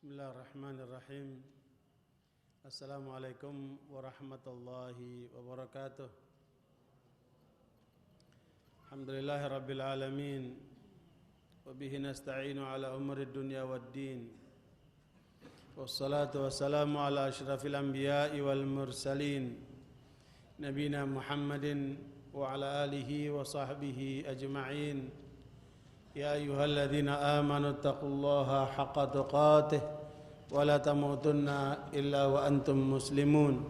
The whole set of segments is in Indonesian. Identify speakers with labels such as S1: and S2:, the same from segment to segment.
S1: Bismillahirrahmanirrahim. Assalamualaikum warahmatullahi wabarakatuh. Alhamdulillahi rabbil alamin. Wabihi nasta'inu ala umuri dunya waddin. Wassalatu wassalamu ala ashrafil anbiya'i wal mursalin. Nabina Muhammadin wa ala alihi wa sahbihi ajma'in. Ya ayyuhalladzina amanu taqullaha haqqa tuqatih wa la tamutunna illa wa antum muslimun.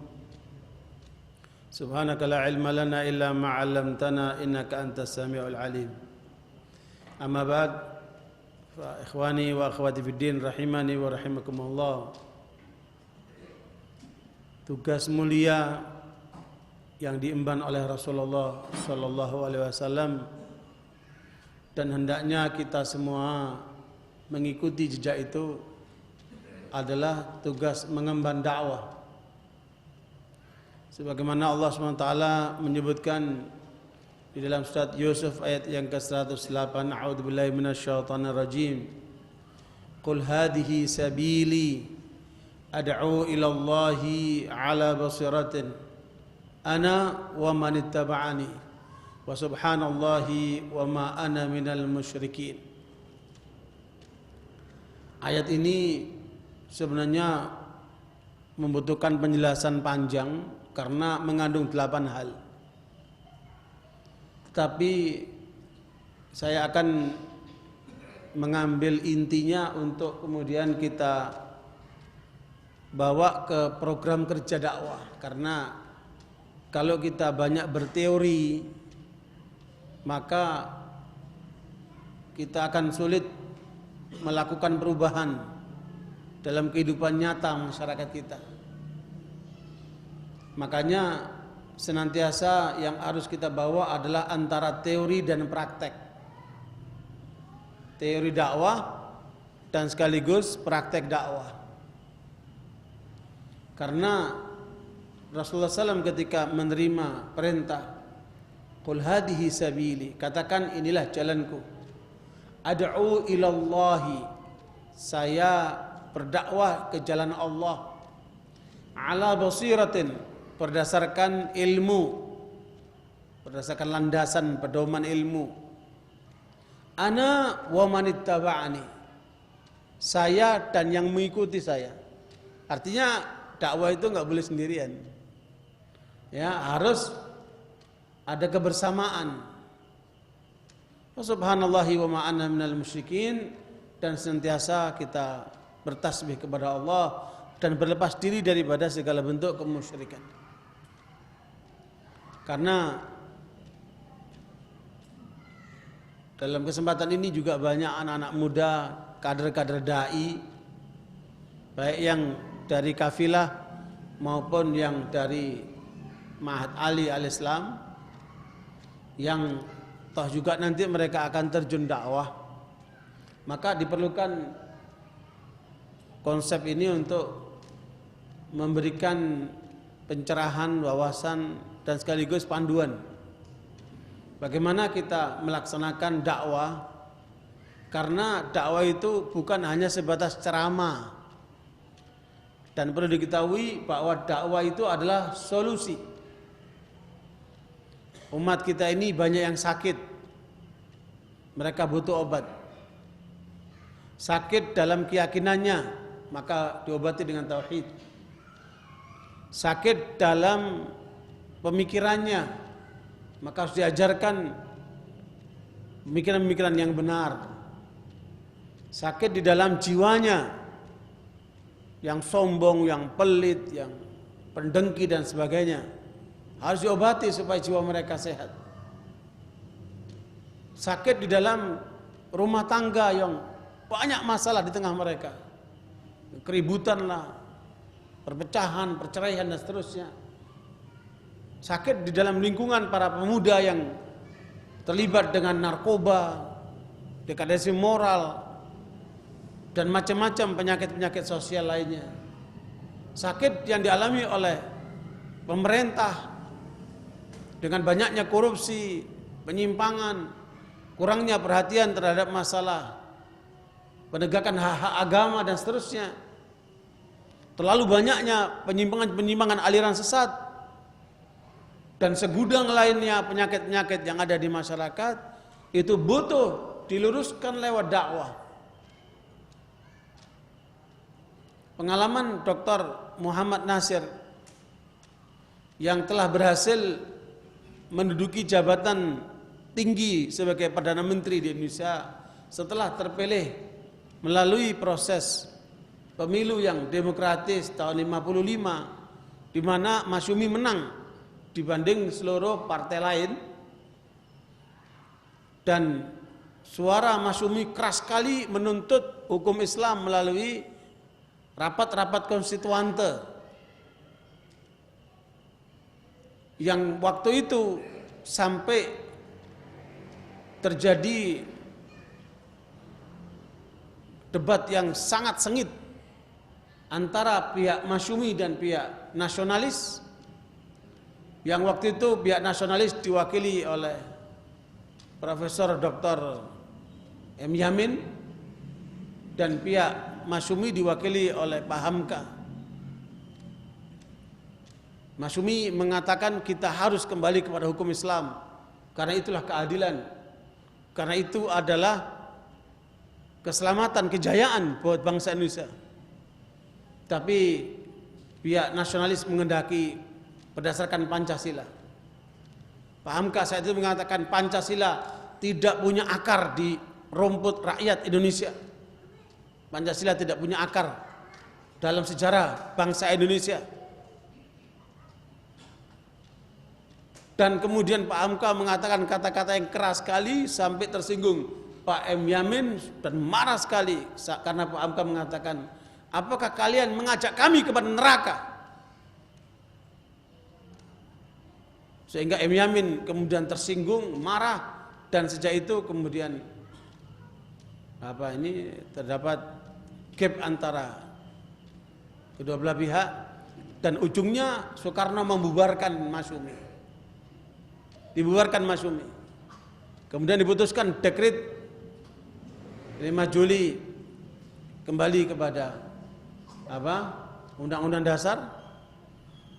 S1: Subhanaka la ilma lana illa ma 'allamtana innaka antas samiul alim. Amma ba'd, fa ikhwani wa akhwati fid din rahimani wa rahimakumullah. Tugas mulia yang diemban oleh Rasulullah sallallahu alaihi wasallam, dan hendaknya kita semua mengikuti jejak itu, adalah tugas mengemban dakwah. Sebagaimana Allah SWT menyebutkan di dalam surat Yusuf ayat yang ke-108, A'udzubillahi minasyaitonirrajim. Qul hadhihi sabili ad'u ila Allahi ala basiratin ana wa man ittaba'ani wa subhanallahi wa ma ana minal musyrikin. Ayat ini sebenarnya membutuhkan penjelasan panjang karena mengandung 8 hal. Tetapi saya akan mengambil intinya untuk kemudian kita bawa ke program kerja dakwah. Karena kalau kita banyak berteori, maka kita akan sulit melakukan perubahan dalam kehidupan nyata masyarakat kita. Makanya senantiasa yang harus kita bawa adalah antara teori dan praktek. Teori dakwah dan sekaligus praktek dakwah. Karena Rasulullah SAW ketika menerima perintah Qul hadhihi sabili, katakan inilah jalanku. Ad'u ilallahi, saya berdakwah ke jalan Allah. Ala basiratin, berdasarkan ilmu, berdasarkan landasan pedoman ilmu. Ana wa manittaba'ani, saya dan yang mengikuti saya. Artinya dakwah itu enggak boleh sendirian. Ya, harus ada kebersamaan. Subhanallahi wa ma ana minal musyrikin, dan senantiasa kita bertasbih kepada Allah dan berlepas diri daripada segala bentuk kemusyrikan. Karena dalam kesempatan ini juga banyak anak-anak muda, kader-kader dai, baik yang dari kafilah maupun yang dari Ma'had Ali al-Islam, yang toh juga nanti mereka akan terjun dakwah. Maka diperlukan konsep ini untuk memberikan pencerahan, wawasan, dan sekaligus panduan bagaimana kita melaksanakan dakwah. Karena dakwah itu bukan hanya sebatas ceramah, dan perlu diketahui bahwa dakwah itu adalah solusi. Umat kita ini banyak yang sakit, mereka butuh obat. Sakit dalam keyakinannya, maka diobati dengan tauhid. Sakit dalam pemikirannya, maka harus diajarkan pemikiran-pemikiran yang benar. Sakit di dalam jiwanya, yang sombong, yang pelit, yang pendengki dan sebagainya, harus diobati supaya jiwa mereka sehat. Sakit di dalam rumah tangga yang banyak masalah di tengah mereka, keributan lah, perpecahan, perceraian dan seterusnya. Sakit di dalam lingkungan para pemuda yang terlibat dengan narkoba, dekadensi moral, dan macam-macam penyakit-penyakit sosial lainnya. Sakit yang dialami oleh pemerintah dengan banyaknya korupsi, penyimpangan, kurangnya perhatian terhadap masalah penegakan hak-hak agama dan seterusnya. terlalu banyaknya penyimpangan-penyimpangan aliran sesat dan segudang lainnya penyakit-penyakit yang ada di masyarakat, itu butuh diluruskan lewat dakwah. Pengalaman Dr. Muhammad Nasir yang telah berhasil menduduki jabatan tinggi sebagai Perdana Menteri di Indonesia setelah terpilih melalui proses pemilu yang demokratis tahun 55, di mana Masyumi menang dibanding seluruh partai lain, dan suara Masyumi keras sekali menuntut hukum Islam melalui rapat-rapat konstituante yang waktu itu sampai terjadi debat yang sangat sengit antara pihak Masyumi dan pihak nasionalis, yang waktu itu pihak nasionalis diwakili oleh Profesor Dr. M. Yamin dan pihak Masyumi diwakili oleh Pak Hamka. Masyumi mengatakan kita harus kembali kepada hukum Islam karena itulah keadilan, karena itu adalah keselamatan, kejayaan buat bangsa Indonesia. Tapi pihak nasionalis menghendaki berdasarkan Pancasila. Pak Hamka saat itu mengatakan Pancasila tidak punya akar di rumput rakyat Indonesia. Pancasila tidak punya akar dalam sejarah bangsa Indonesia. Dan kemudian Pak Hamka mengatakan kata-kata yang keras sekali sampai tersinggung Pak M. Yamin dan marah sekali karena Pak Hamka mengatakan, apakah kalian mengajak kami kepada neraka? Sehingga M. Yamin kemudian tersinggung, marah, dan sejak itu kemudian terdapat gap antara kedua belah pihak, dan ujungnya Soekarno membubarkan Masyumi. Dibubarkan Masyumi. Kemudian diputuskan dekret 5 Juli kembali kepada Undang-Undang Dasar,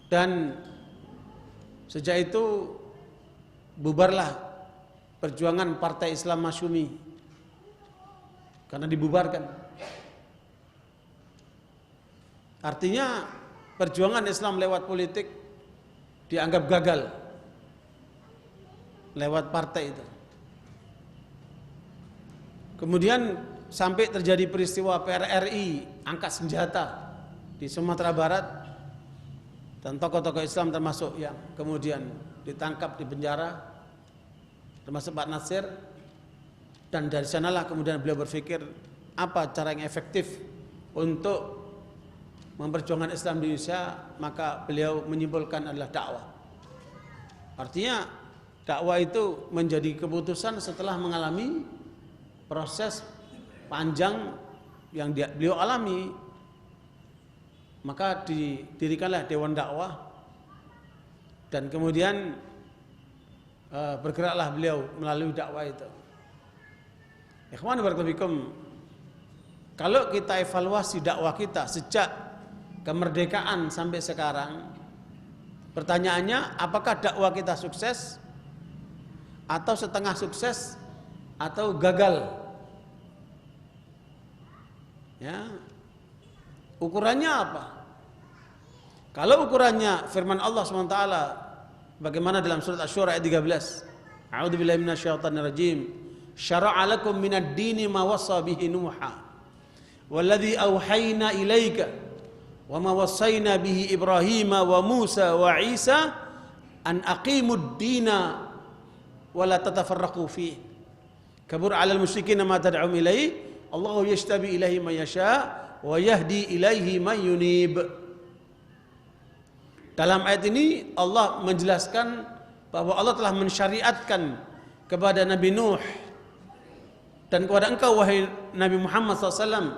S1: dan sejak itu bubarlah perjuangan Partai Islam Masyumi karena dibubarkan. Artinya perjuangan Islam lewat politik dianggap gagal lewat partai itu. Kemudian sampai terjadi peristiwa PRRI angkat senjata di Sumatera Barat, dan tokoh-tokoh Islam termasuk yang kemudian ditangkap di penjara, termasuk Pak Nasir. Dan dari sanalah kemudian beliau berpikir apa cara yang efektif untuk memperjuangkan Islam di Indonesia, maka beliau menyimpulkan adalah dakwah. Artinya dakwah itu menjadi keputusan setelah mengalami proses panjang yang beliau alami. Maka didirikanlah Dewan Dakwah, dan kemudian bergeraklah beliau melalui dakwah itu. Ikhwan barakallahu fikum, kalau kita evaluasi dakwah kita sejak kemerdekaan sampai sekarang, pertanyaannya apakah dakwah kita sukses atau setengah sukses atau gagal? Ya. Ukurannya apa? Kalau ukurannya firman Allah SWT bagaimana dalam surat Asy-Syura ayat 13, A'udzubillahi minasyaitonirrajim, syara'a lakum minad dini ma wassa bihi Nuha walladzi auhayna ilaika wa ma wassayna bihi Ibrahim wa Musa wa Isa an aqimud dina wa la tatafarraqu fihi kabur 'alal musyrikin ma tad'um ilaihi Allahu yashtabi ilaihi man yasha wa yahdi ilaihi man yunib. Dalam ayat ini Allah menjelaskan bahwa Allah telah mensyariatkan kepada Nabi Nuh dan kepada engkau wahai Nabi Muhammad SAW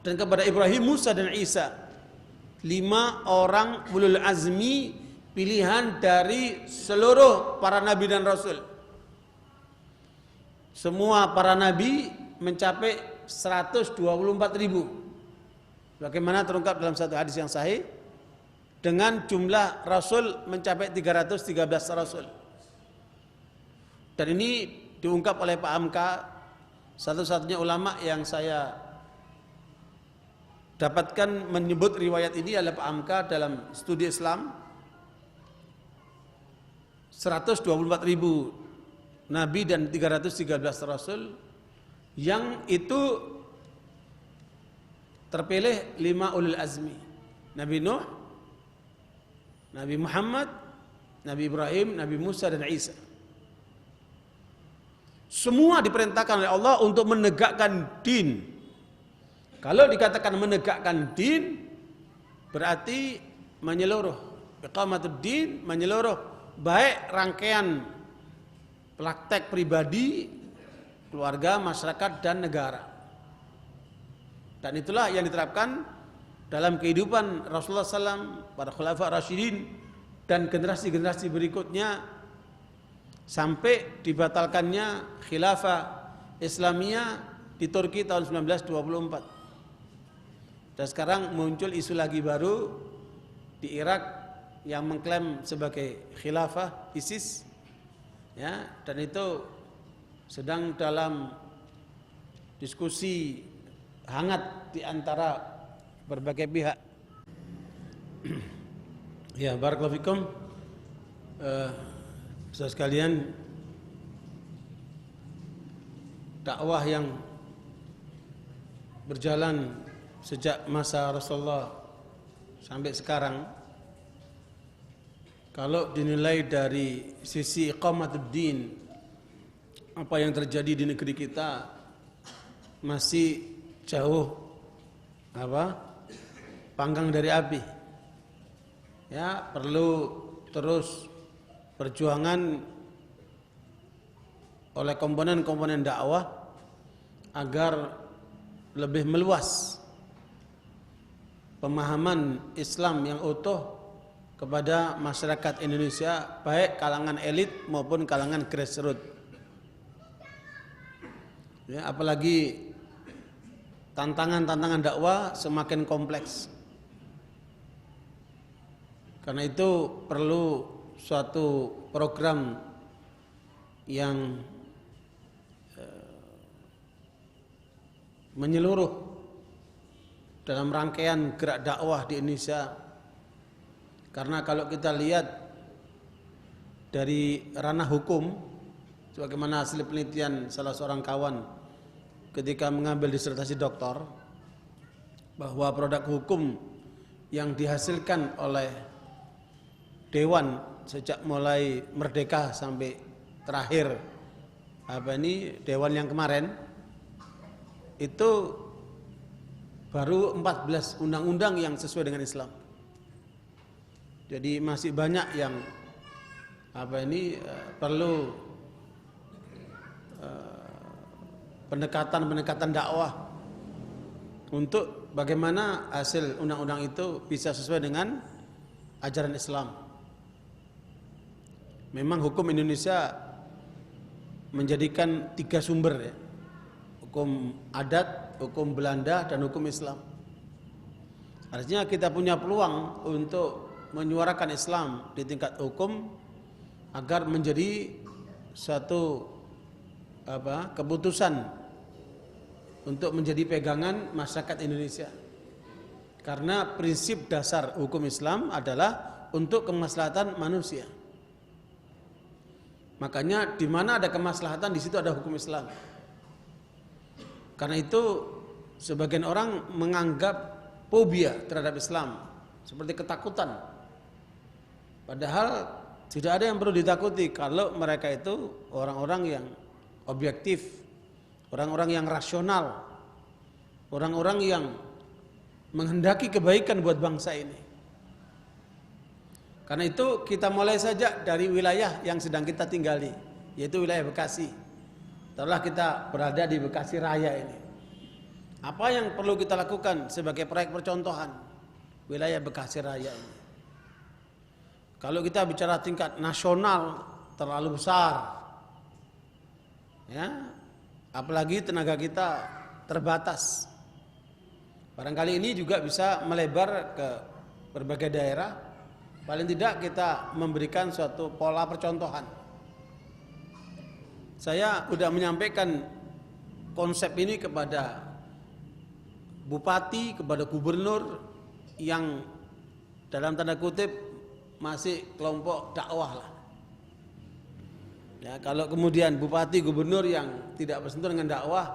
S1: dan kepada Ibrahim, Musa dan Isa, 5 orang ulul azmi pilihan dari seluruh para nabi dan rasul. Semua para nabi mencapai 124.000. Sebagaimana terungkap dalam satu hadis yang sahih, dengan jumlah rasul mencapai 313 rasul. Dan ini diungkap oleh Pak Hamka, satu-satunya ulama yang saya dapatkan menyebut riwayat ini adalah Pak Hamka dalam studi Islam. 124.000 nabi dan 313 rasul, yang itu terpilih 5 ulul azmi. Nabi Nuh, Nabi Muhammad, Nabi Ibrahim, Nabi Musa dan Isa. Semua diperintahkan oleh Allah untuk menegakkan din. Kalau dikatakan menegakkan din, berarti menyeluruh. Iqamatud din menyeluruh, baik rangkaian praktek pribadi, keluarga, masyarakat dan negara. Dan itulah yang diterapkan dalam kehidupan Rasulullah SAW, para khulafa Rasyidin dan generasi-generasi berikutnya, sampai dibatalkannya khilafah Islamiyah di Turki tahun 1924. Dan sekarang muncul isu lagi baru di Irak yang mengklaim sebagai khilafah ISIS, ya, dan itu sedang dalam diskusi hangat di antara berbagai pihak. Ya, barakallahu fikum. Saudara sekalian, dakwah yang berjalan sejak masa Rasulullah sampai sekarang, kalau dinilai dari sisi iqamatuddin, apa yang terjadi di negeri kita masih jauh panggang dari api. Ya, perlu terus perjuangan oleh komponen-komponen dakwah agar lebih meluas pemahaman Islam yang utuh kepada masyarakat Indonesia, baik kalangan elit maupun kalangan grassroots. Ya, apalagi tantangan-tantangan dakwah semakin kompleks. Karena itu perlu suatu program yang menyeluruh dalam rangkaian gerak dakwah di Indonesia. Karena kalau kita lihat dari ranah hukum, sebagaimana hasil penelitian salah seorang kawan ketika mengambil disertasi doktor, bahwa produk hukum yang dihasilkan oleh Dewan sejak mulai merdeka sampai terakhir Dewan yang kemarin, itu baru 14 undang-undang yang sesuai dengan Islam. Jadi masih banyak yang perlu pendekatan dakwah untuk bagaimana hasil undang-undang itu bisa sesuai dengan ajaran Islam. Memang hukum Indonesia menjadikan 3 sumber, ya. Hukum adat, hukum Belanda, dan hukum Islam. Artinya kita punya peluang untuk menyuarakan Islam di tingkat hukum agar menjadi suatu keputusan untuk menjadi pegangan masyarakat Indonesia. Karena prinsip dasar hukum Islam adalah untuk kemaslahatan manusia. Makanya di mana ada kemaslahatan, di situ ada hukum Islam. Karena itu sebagian orang menganggap fobia terhadap Islam, seperti ketakutan. Padahal tidak ada yang perlu ditakuti kalau mereka itu orang-orang yang objektif, orang-orang yang rasional, orang-orang yang menghendaki kebaikan buat bangsa ini. Karena itu kita mulai saja dari wilayah yang sedang kita tinggali, yaitu wilayah Bekasi. Setelah kita berada di Bekasi Raya ini, apa yang perlu kita lakukan sebagai proyek percontohan wilayah Bekasi Raya ini? Kalau kita bicara tingkat nasional terlalu besar, ya, apalagi tenaga kita terbatas. Barangkali ini juga bisa melebar ke berbagai daerah. Paling tidak kita memberikan suatu pola percontohan. Saya sudah menyampaikan konsep ini kepada bupati, kepada gubernur yang dalam tanda kutip masih kelompok dakwah lah. Ya, kalau kemudian bupati, gubernur yang tidak bersentuhan dengan dakwah,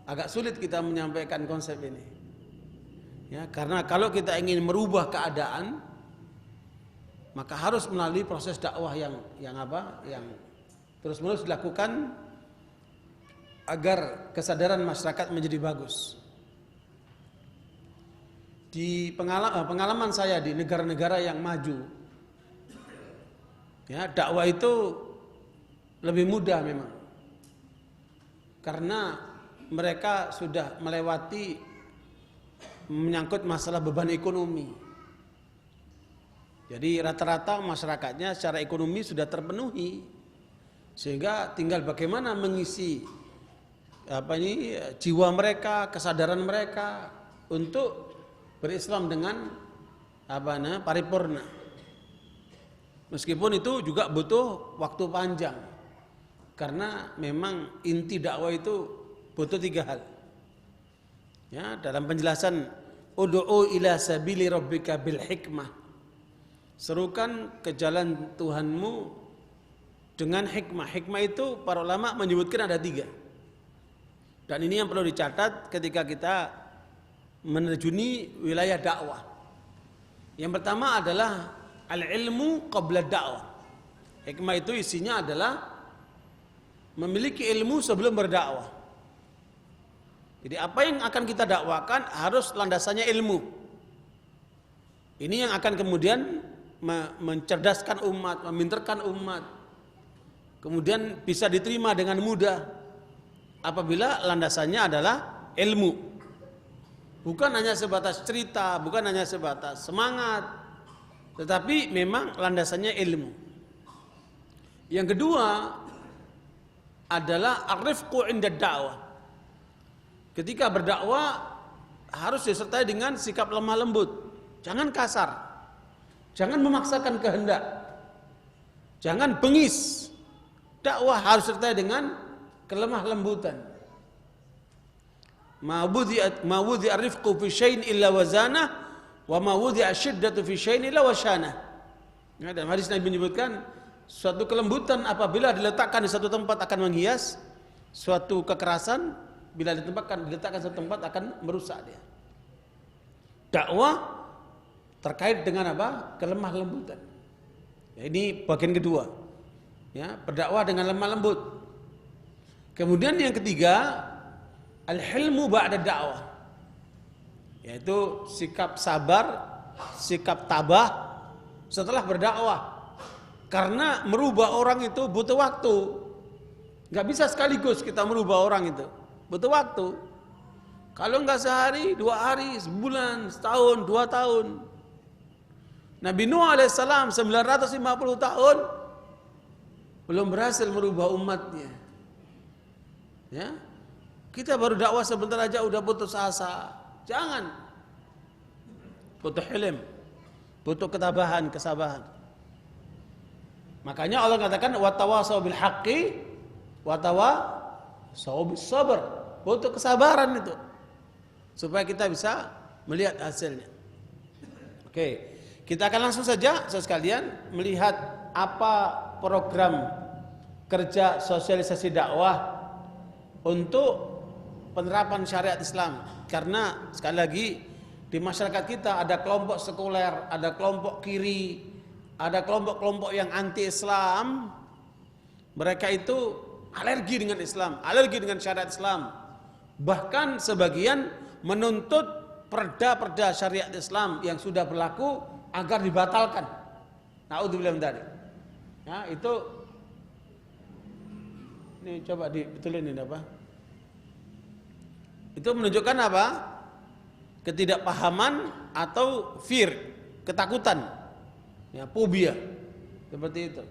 S1: agak sulit kita menyampaikan konsep ini. Ya, karena kalau kita ingin merubah keadaan, maka harus melalui proses dakwah yang terus-menerus dilakukan agar kesadaran masyarakat menjadi bagus. Di pengalaman saya di negara-negara yang maju, ya, dakwah itu lebih mudah memang, karena mereka sudah melewati menyangkut masalah beban ekonomi. Jadi rata-rata masyarakatnya secara ekonomi sudah terpenuhi, sehingga tinggal bagaimana mengisi jiwa mereka, kesadaran mereka untuk berislam dengan paripurna. Meskipun itu juga butuh waktu panjang, karena memang inti dakwah itu butuh 3 hal. Ya, dalam penjelasan ud'u ila sabili rabbika bil hikmah, serukan ke jalan Tuhanmu dengan hikmah. Hikmah itu para ulama menyebutkan ada 3. Dan ini yang perlu dicatat ketika kita menerjuni wilayah dakwah. Yang pertama adalah al-ilmu qabla dakwah. Hikmah itu isinya adalah memiliki ilmu sebelum berdakwah. Jadi apa yang akan kita dakwakan harus landasannya ilmu. Ini yang akan kemudian mencerdaskan umat, meminterkan umat, kemudian bisa diterima dengan mudah apabila landasannya adalah ilmu. Bukan hanya sebatas cerita, bukan hanya sebatas semangat, tetapi memang landasannya ilmu. Yang kedua adalah ar-rifqu 'inda dakwah. Ketika berdakwah harus disertai dengan sikap lemah lembut, jangan kasar. Jangan memaksakan kehendak, jangan bengis. Dakwah harus disertai dengan kelemah lembutan. Ma wudhi'a ar-rifqu fi syai'in illa wazana, wa ma wudhi'a asy-syiddatu fi syai'in illa wasyana. Ya, dalam hadis Nabi menyebutkan suatu kelembutan apabila diletakkan di satu tempat akan menghias, suatu kekerasan bila diletakkan di satu tempat akan merusak dia. Dakwah terkait dengan apa? Kelemah lembutan. Ya, ini bagian kedua. Ya, berdakwah dengan lemah lembut. Kemudian yang ketiga, al-hilmu ba'da dakwah. Yaitu sikap sabar, sikap tabah setelah berdakwah. Karena merubah orang itu butuh waktu. Enggak bisa sekaligus kita merubah orang itu. Butuh waktu. Kalau enggak sehari, 2 hari, sebulan, setahun, 2 tahun. Nabi Nuh alaihissalam 950 tahun belum berhasil merubah umatnya. Ya, kita baru dakwah sebentar aja udah putus asa. Jangan. Butuh hilm, butuh ketabahan, kesabaran. Makanya Allah katakan watawasau bil haqqi watawasau bis sabr. Butuh kesabaran itu supaya kita bisa melihat hasilnya. Oke. Kita akan langsung saja sekalian melihat apa program kerja sosialisasi dakwah untuk penerapan syariat Islam. Karena sekali lagi di masyarakat kita ada kelompok sekuler, ada kelompok kiri, ada kelompok-kelompok yang anti Islam. Mereka itu alergi dengan Islam, alergi dengan syariat Islam. Bahkan sebagian menuntut perda-perda syariat Islam yang sudah berlaku agar dibatalkan. Naudzubillah min dzalik. Ya, itu ini coba dibetulin ini apa? Itu menunjukkan apa? Ketidakpahaman atau fear, ketakutan. Ya, fobia. Seperti itu.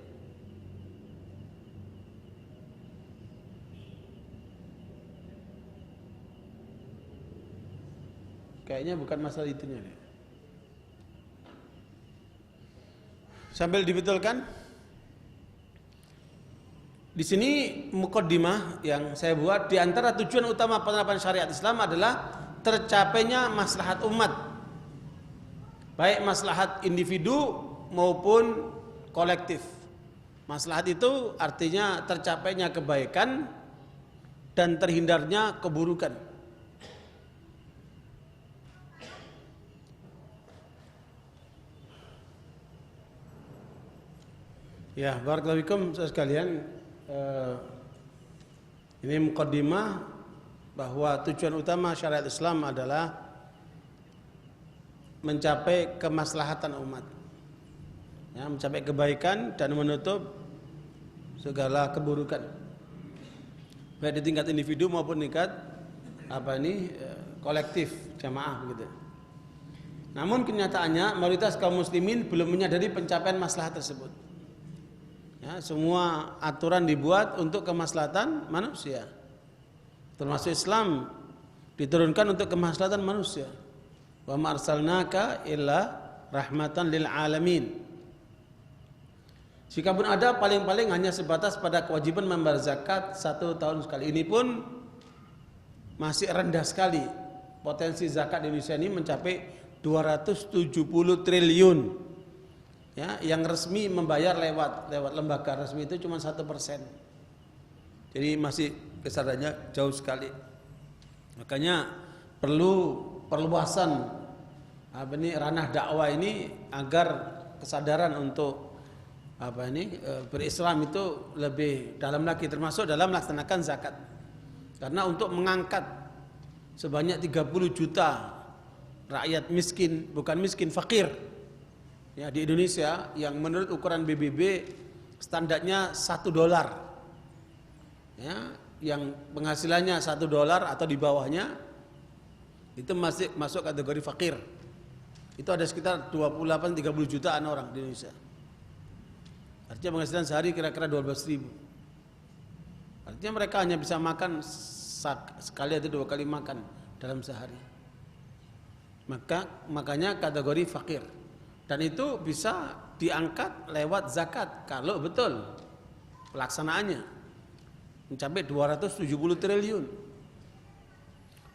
S1: Kayaknya bukan masalah itunya deh. Sambil dibetulkan. Di sini mukaddimah yang saya buat, di antara tujuan utama penerapan syariat Islam adalah tercapainya maslahat umat, baik maslahat individu maupun kolektif. Maslahat itu artinya tercapainya kebaikan dan terhindarnya keburukan. Ya, barakallahu fikum sekalian. Ini mukaddimah bahwa tujuan utama syariat Islam adalah mencapai kemaslahatan umat, ya, mencapai kebaikan dan menutup segala keburukan, baik di tingkat individu maupun tingkat kolektif jamaah begitu. Namun kenyataannya mayoritas kaum muslimin belum menyadari pencapaian maslahat tersebut. Ya, semua aturan dibuat untuk kemaslahatan manusia. Termasuk Islam diturunkan untuk kemaslahatan manusia. Wa ma arsalnaka illa rahmatan lil alamin. Jikapun ada, paling-paling hanya sebatas pada kewajiban membayar zakat 1 tahun sekali. Ini pun masih rendah sekali. Potensi zakat di Indonesia ini mencapai 270 triliun. Ya, yang resmi membayar lewat lembaga resmi itu cuma 1%. Jadi masih besarannya jauh sekali. Makanya perlu perluasan ranah dakwah ini agar kesadaran untuk berislam itu lebih dalam lagi, termasuk dalam melaksanakan zakat. Karena untuk mengangkat sebanyak 30 juta rakyat miskin, bukan miskin, fakir, ya, di Indonesia yang menurut ukuran BBB standarnya $1, ya, yang penghasilannya $1 atau di bawahnya itu masih masuk kategori fakir. Itu ada sekitar 28-30 jutaan orang di Indonesia. Artinya penghasilan sehari kira-kira 12.000. Artinya mereka hanya bisa makan sekali atau 2 kali makan dalam sehari. Makanya kategori fakir. Dan itu bisa diangkat lewat zakat kalau betul pelaksanaannya mencapai 270 triliun.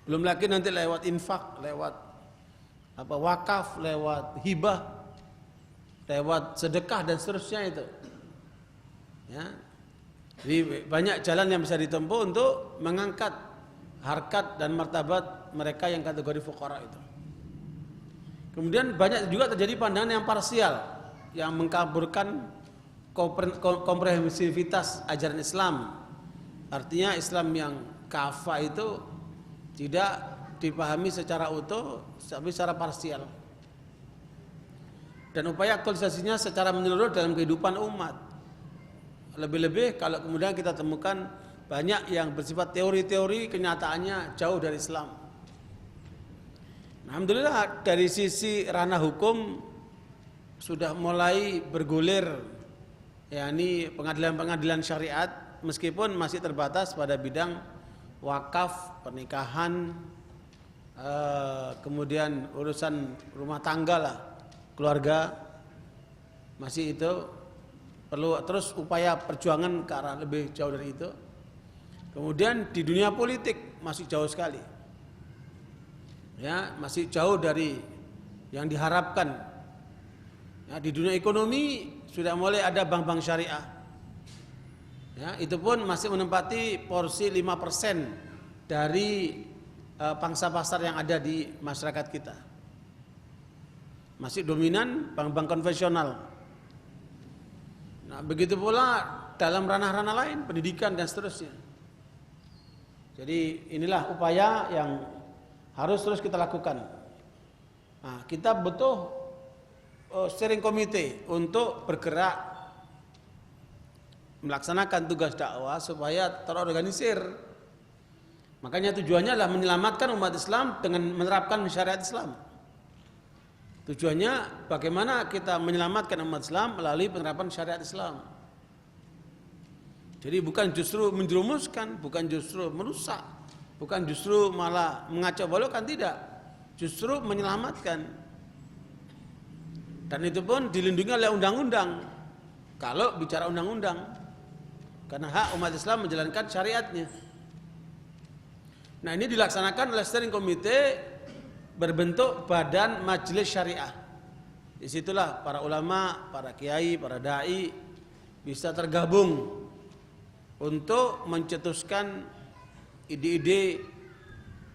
S1: Belum lagi nanti lewat infak, lewat wakaf, lewat hibah, lewat sedekah dan seterusnya itu. Ya. Jadi banyak jalan yang bisa ditempuh untuk mengangkat harkat dan martabat mereka yang kategori fuqara itu. Kemudian banyak juga terjadi pandangan yang parsial yang mengkaburkan komprehensivitas ajaran Islam. Artinya Islam yang kafah itu tidak dipahami secara utuh, tapi secara parsial. Dan upaya aktualisasinya secara menyeluruh dalam kehidupan umat. Lebih-lebih kalau kemudian kita temukan banyak yang bersifat teori-teori, kenyataannya jauh dari Islam. Alhamdulillah dari sisi ranah hukum sudah mulai bergulir, yakni pengadilan-pengadilan syariat, meskipun masih terbatas pada bidang wakaf, pernikahan, kemudian urusan rumah tangga lah, keluarga, masih itu perlu terus upaya perjuangan ke arah lebih jauh dari itu. Kemudian di dunia politik masih jauh sekali. Ya, masih jauh dari yang diharapkan. Ya, di dunia ekonomi sudah mulai ada bank-bank syariah. Ya, itu pun masih menempati porsi 5% dari pangsa pasar yang ada di masyarakat kita. Masih dominan bank-bank konvensional. Nah, begitu pula dalam ranah-ranah lain, pendidikan dan seterusnya. Jadi inilah upaya yang harus terus kita lakukan. Nah, kita butuh steering committee untuk bergerak melaksanakan tugas dakwah supaya terorganisir. Makanya tujuannya adalah menyelamatkan umat Islam dengan menerapkan syariat Islam. Tujuannya bagaimana kita menyelamatkan umat Islam melalui penerapan syariat Islam. Jadi bukan justru menjerumuskan, bukan justru merusak, bukan justru malah mengacau balukan, tidak. justru menyelamatkan. Dan itu pun dilindungi oleh undang-undang. Kalau bicara undang-undang, karena hak umat Islam menjalankan syariatnya. Nah, ini dilaksanakan oleh steering committee berbentuk badan majelis syariah. Disitulah para ulama, para kiai, para dai bisa tergabung untuk mencetuskan ide-ide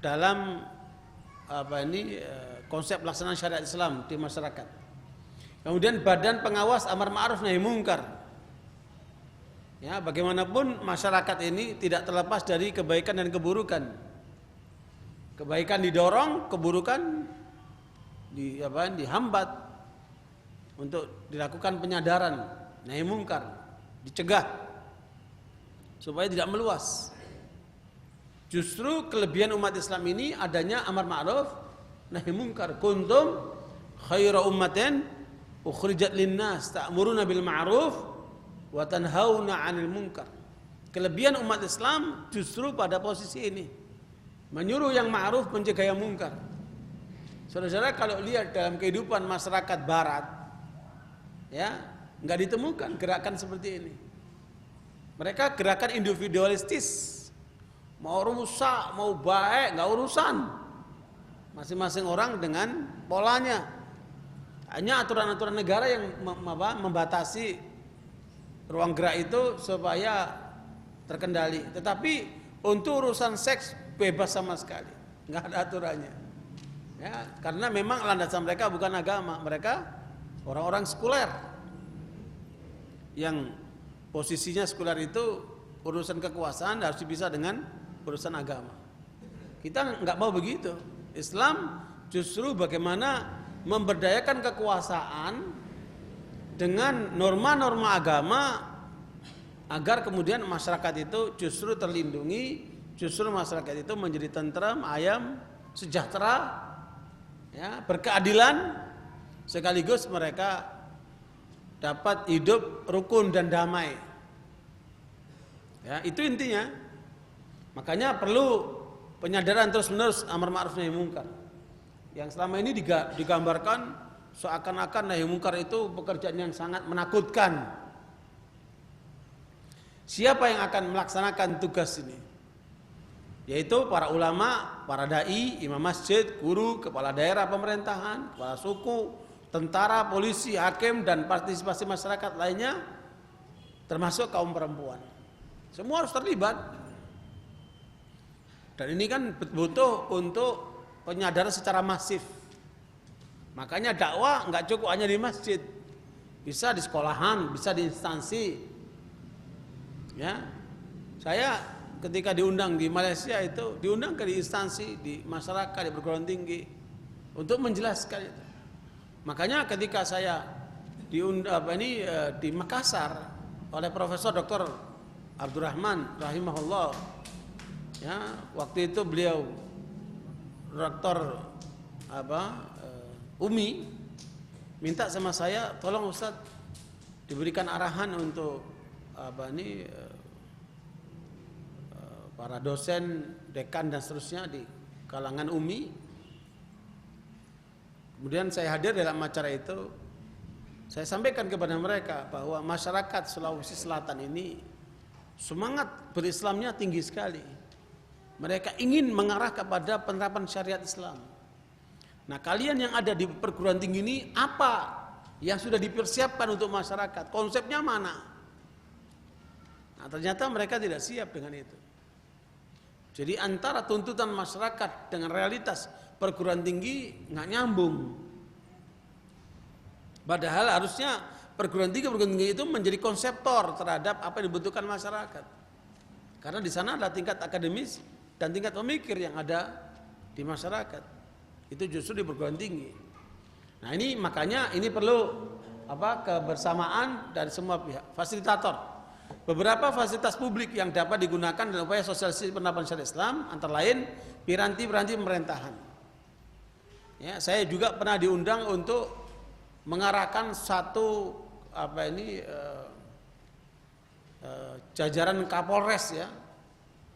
S1: dalam konsep pelaksanaan syariat Islam di masyarakat. Kemudian badan pengawas amar ma'ruf nahi mungkar. Ya, bagaimanapun masyarakat ini tidak terlepas dari kebaikan dan keburukan. Kebaikan didorong, keburukan dihambat untuk dilakukan penyadaran nahi mungkar, dicegah supaya tidak meluas. Justru kelebihan umat Islam ini adanya amar ma'ruf nahi mungkar. Kuntum khaira ummatin ukhrijat linnas ta'muruna bil ma'ruf wa tanhauna 'anil munkar. Kelebihan umat Islam justru pada posisi ini, menyuruh yang ma'ruf, mencegah yang mungkar. Saudara-saudara, kalau lihat dalam kehidupan masyarakat barat, ya, enggak ditemukan gerakan seperti ini. Mereka gerakan individualistis. Mau rusak, mau baik, enggak urusan. Masing-masing orang dengan polanya. Hanya aturan-aturan negara yang membatasi ruang gerak itu supaya terkendali. Tetapi untuk urusan seks bebas sama sekali, nggak ada aturannya. Ya, karena memang landasan mereka bukan agama, mereka orang-orang sekuler. Yang posisinya sekuler itu urusan kekuasaan harus dipisah dengan urusan agama. Kita nggak mau begitu. Islam justru bagaimana memberdayakan kekuasaan dengan norma-norma agama agar kemudian masyarakat itu justru terlindungi, justru masyarakat itu menjadi tentram, ayam, sejahtera, ya, berkeadilan, sekaligus mereka dapat hidup rukun dan damai. Ya, itu intinya. Makanya perlu penyadaran terus-menerus amar ma'ruf nahi mungkar. Yang selama ini digambarkan seakan-akan nahi mungkar itu pekerjaan yang sangat menakutkan. Siapa yang akan melaksanakan tugas ini? Yaitu para ulama, para dai, imam masjid, guru, kepala daerah pemerintahan, kepala suku, tentara, polisi, hakim, dan partisipasi masyarakat lainnya, termasuk kaum perempuan. Semua harus terlibat. Dan ini kan butuh untuk penyadaran secara masif. Makanya dakwah nggak cukup hanya di masjid, bisa di sekolahan, bisa di instansi. Ya, saya ketika diundang di Malaysia itu diundang ke di instansi, di masyarakat, di perguruan tinggi untuk menjelaskan itu. Makanya ketika saya diundang di Makassar oleh Profesor Dr. Abdurrahman rahimahullah, ya, waktu itu beliau rektor UMI minta sama saya, tolong Ustadz diberikan arahan untuk para dosen, dekan dan seterusnya di kalangan UMI. Kemudian saya hadir dalam acara itu, saya sampaikan kepada mereka bahwa masyarakat Sulawesi Selatan ini semangat berislamnya tinggi sekali. Mereka ingin mengarah kepada penerapan syariat Islam. Nah, kalian yang ada di perguruan tinggi ini, apa yang sudah dipersiapkan untuk masyarakat? Konsepnya mana? Nah, ternyata mereka tidak siap dengan itu. Jadi antara tuntutan masyarakat dengan realitas perguruan tinggi nggak nyambung. Padahal harusnya perguruan tinggi itu menjadi konseptor terhadap apa yang dibutuhkan masyarakat. Karena di sana adalah tingkat akademis dan tingkat pemikir yang ada di masyarakat. Itu justru di perguruan tinggi. Nah, ini makanya ini perlu kebersamaan dari semua pihak, fasilitator. Beberapa fasilitas publik yang dapat digunakan dalam upaya sosialisasi penerapan syariat Islam antara lain piranti-piranti pemerintahan. Ya, saya juga pernah diundang untuk mengarahkan satu jajaran Kapolres, ya,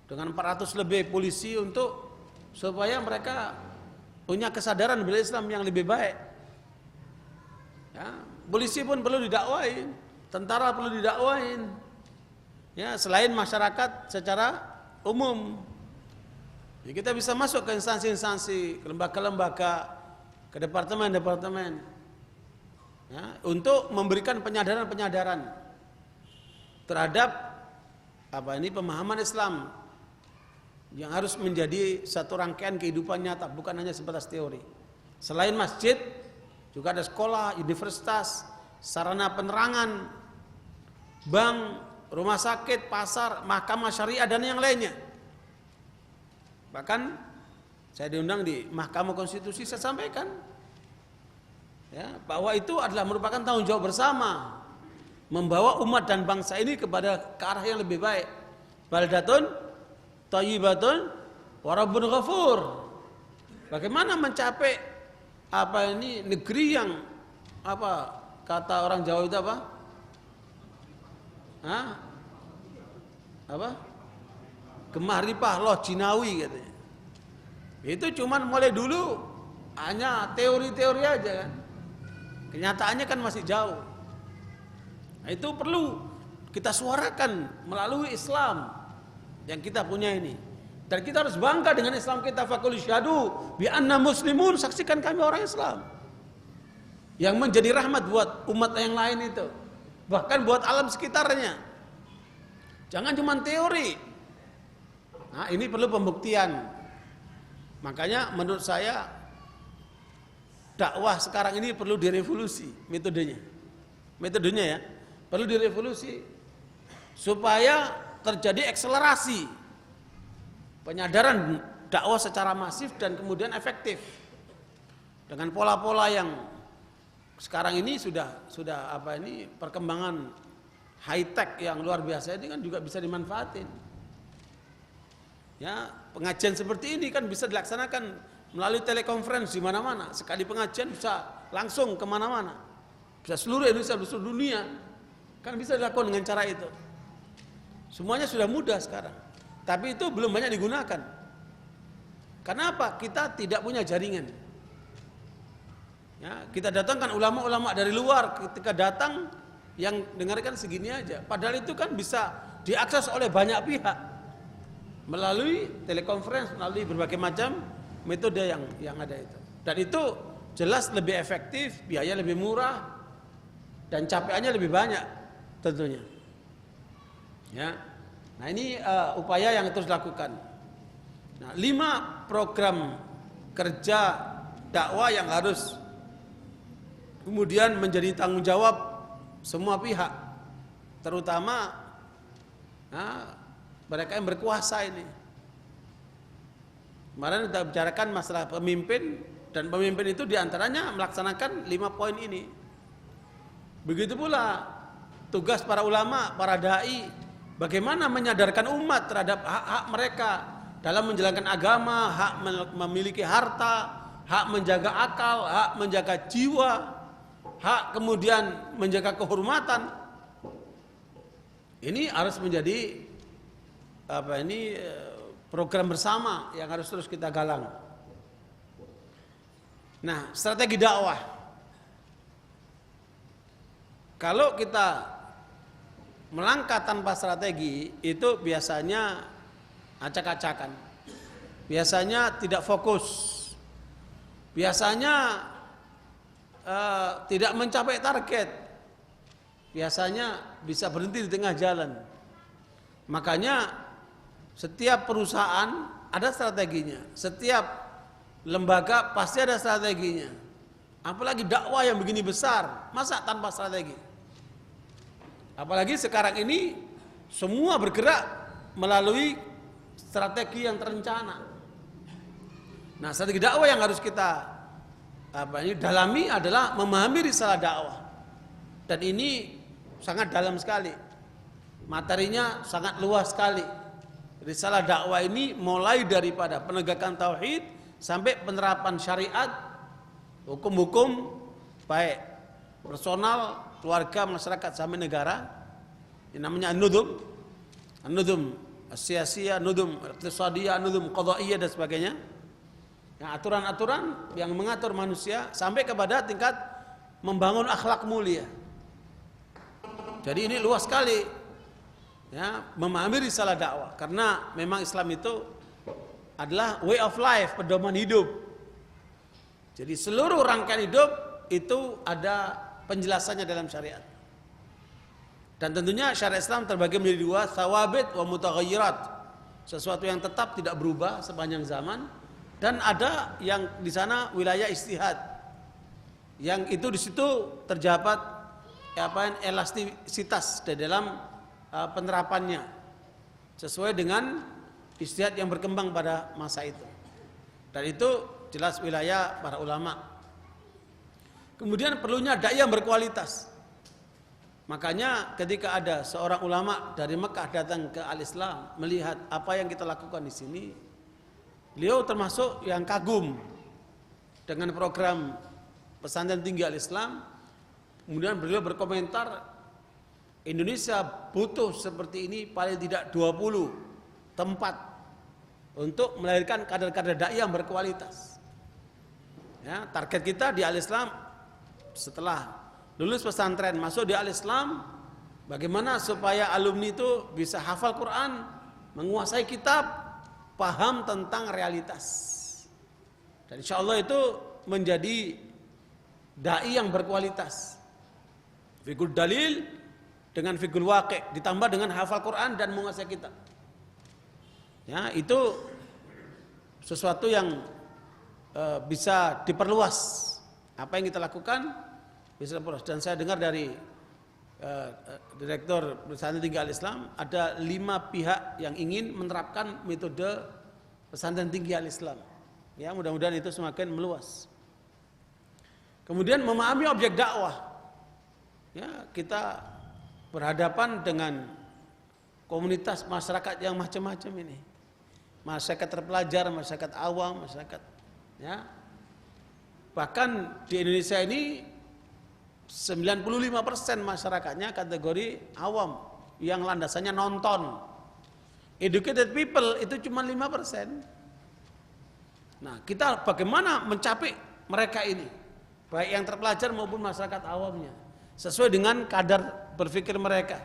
S1: dengan 400 lebih polisi untuk supaya mereka punya kesadaran berislam yang lebih baik. Ya, polisi pun perlu didakwain, tentara perlu didakwain. Ya, selain masyarakat secara umum. Ya, kita bisa masuk ke instansi-instansi, ke lembaga-lembaga, ke departemen-departemen, ya, untuk memberikan penyadaran-penyadaran terhadap pemahaman Islam yang harus menjadi satu rangkaian kehidupan nyata, bukan hanya sebatas teori. Selain masjid, juga ada sekolah, universitas, sarana penerangan, bank, rumah sakit, pasar, mahkamah syariah dan yang lainnya. Bahkan saya diundang di Mahkamah Konstitusi, saya sampaikan ya, bahwa itu adalah merupakan tanggung jawab bersama, membawa umat dan bangsa ini kepada ke arah yang lebih baik. Baldatun thayyibatun wa rabbun ghafur. Bagaimana mencapai negeri yang kata orang Jawa itu apa? Gemah ripah loh jinawi katanya. Itu cuman mulai dulu hanya teori-teori aja kan. Kenyataannya kan masih jauh. Nah, itu perlu kita suarakan melalui Islam yang kita punya ini. Dan kita harus bangga dengan Islam kita. Faqul syahadu bi anna muslimun, saksikan kami orang Islam. Yang menjadi rahmat buat umat yang lain itu. Bahkan buat alam sekitarnya. Jangan cuma teori. Nah, ini perlu pembuktian. Makanya menurut saya dakwah sekarang ini perlu direvolusi metodenya. Metodenya ya, perlu direvolusi supaya terjadi akselerasi penyadaran dakwah secara masif dan kemudian efektif. Dengan pola-pola yang sekarang ini sudah perkembangan high tech yang luar biasa ini kan juga bisa dimanfaatin. Ya, pengajian seperti ini kan bisa dilaksanakan melalui telekonferensi di mana-mana. Sekali pengajian bisa langsung kemana-mana, bisa seluruh Indonesia, seluruh dunia, kan bisa dilakukan dengan cara itu. Semuanya sudah mudah sekarang, tapi itu belum banyak digunakan. Kenapa? Kita tidak punya jaringan. Ya, kita datangkan ulama-ulama dari luar, ketika datang yang dengarkan segini aja. Padahal itu kan bisa diakses oleh banyak pihak melalui telekonferensi, melalui berbagai macam metode yang ada itu. Dan itu jelas lebih efektif, biaya lebih murah, dan capaiannya lebih banyak tentunya. Ya, nah ini upaya yang terus dilakukan. Nah, 5 program kerja dakwah yang harus kemudian menjadi tanggung jawab semua pihak, terutama mereka yang berkuasa ini. Kemarin kita bicarakan masalah pemimpin, dan pemimpin itu diantaranya melaksanakan 5 poin ini. Begitu pula tugas para ulama, para dai, bagaimana menyadarkan umat terhadap hak-hak mereka dalam menjalankan agama, hak memiliki harta, hak menjaga akal, hak menjaga jiwa, hak kemudian menjaga kehormatan. Ini harus menjadi program bersama yang harus terus kita galang. Nah, strategi dakwah. Kalau kita melangkah tanpa strategi, itu biasanya acak-acakan. Biasanya tidak fokus. Biasanya tidak mencapai target. Biasanya bisa berhenti di tengah jalan. Makanya setiap perusahaan ada strateginya, setiap lembaga pasti ada strateginya. Apalagi dakwah yang begini besar, masa tanpa strategi? Apalagi sekarang ini semua bergerak melalui strategi yang terencana. Nah, strategi dakwah yang harus kita dalami adalah memahami risalah dakwah. Dan ini sangat dalam sekali. Materinya sangat luas sekali. Risalah dakwah ini mulai daripada penegakan tauhid sampai penerapan syariat, hukum-hukum baik personal, keluarga, masyarakat sampai negara. Ini namanya an-nudum. An-nudum as-siyasiyah, nudum iqtisadiyah, nudum qadaiyah dan sebagainya. Nah, aturan-aturan yang mengatur manusia sampai kepada tingkat membangun akhlak mulia. Jadi ini luas sekali, ya, memahami risalah dakwah, karena memang Islam itu adalah way of life, pedoman hidup. Jadi seluruh rangkaian hidup itu ada penjelasannya dalam syariat. Dan tentunya syariat Islam terbagi menjadi dua, thawabit wa mutaghayyirat. Sesuatu yang tetap tidak berubah sepanjang zaman, dan ada yang di sana wilayah istihad. Yang itu di situ terdapat elastisitas di dalam penerapannya sesuai dengan istihad yang berkembang pada masa itu. Dan itu jelas wilayah para ulama. Kemudian perlunya dai yang berkualitas. Makanya ketika ada seorang ulama dari Mekah datang ke Al-Islam, melihat apa yang kita lakukan di sini, beliau termasuk yang kagum dengan program pesantren tinggi Al-Islam. Kemudian beliau berkomentar, Indonesia butuh seperti ini paling tidak 20 tempat untuk melahirkan kader-kader dai yang berkualitas. Ya, target kita di Al-Islam setelah lulus pesantren masuk di Al-Islam, bagaimana supaya alumni itu bisa hafal Quran, menguasai kitab, paham tentang realitas. Dan insya Allah itu menjadi dai yang berkualitas. Fikul dalil dengan fikul waqi', ditambah dengan hafal Quran dan menguasai kitab. Ya, itu sesuatu yang bisa diperluas. Apa yang kita lakukan bisa diperluas. Dan saya dengar dari Direktur Pesantren Tinggi Al-Islam, ada 5 pihak yang ingin menerapkan metode Pesantren Tinggi Al-Islam. Ya, mudah-mudahan itu semakin meluas. Kemudian memahami objek dakwah. Ya, kita berhadapan dengan komunitas masyarakat yang macam-macam ini. Masyarakat terpelajar, masyarakat awam, masyarakat, ya. Bahkan di Indonesia ini 95% masyarakatnya kategori awam yang landasannya nonton. Educated people itu cuma 5%. Nah, kita bagaimana mencapai mereka ini, baik yang terpelajar maupun masyarakat awamnya, sesuai dengan kadar berpikir mereka.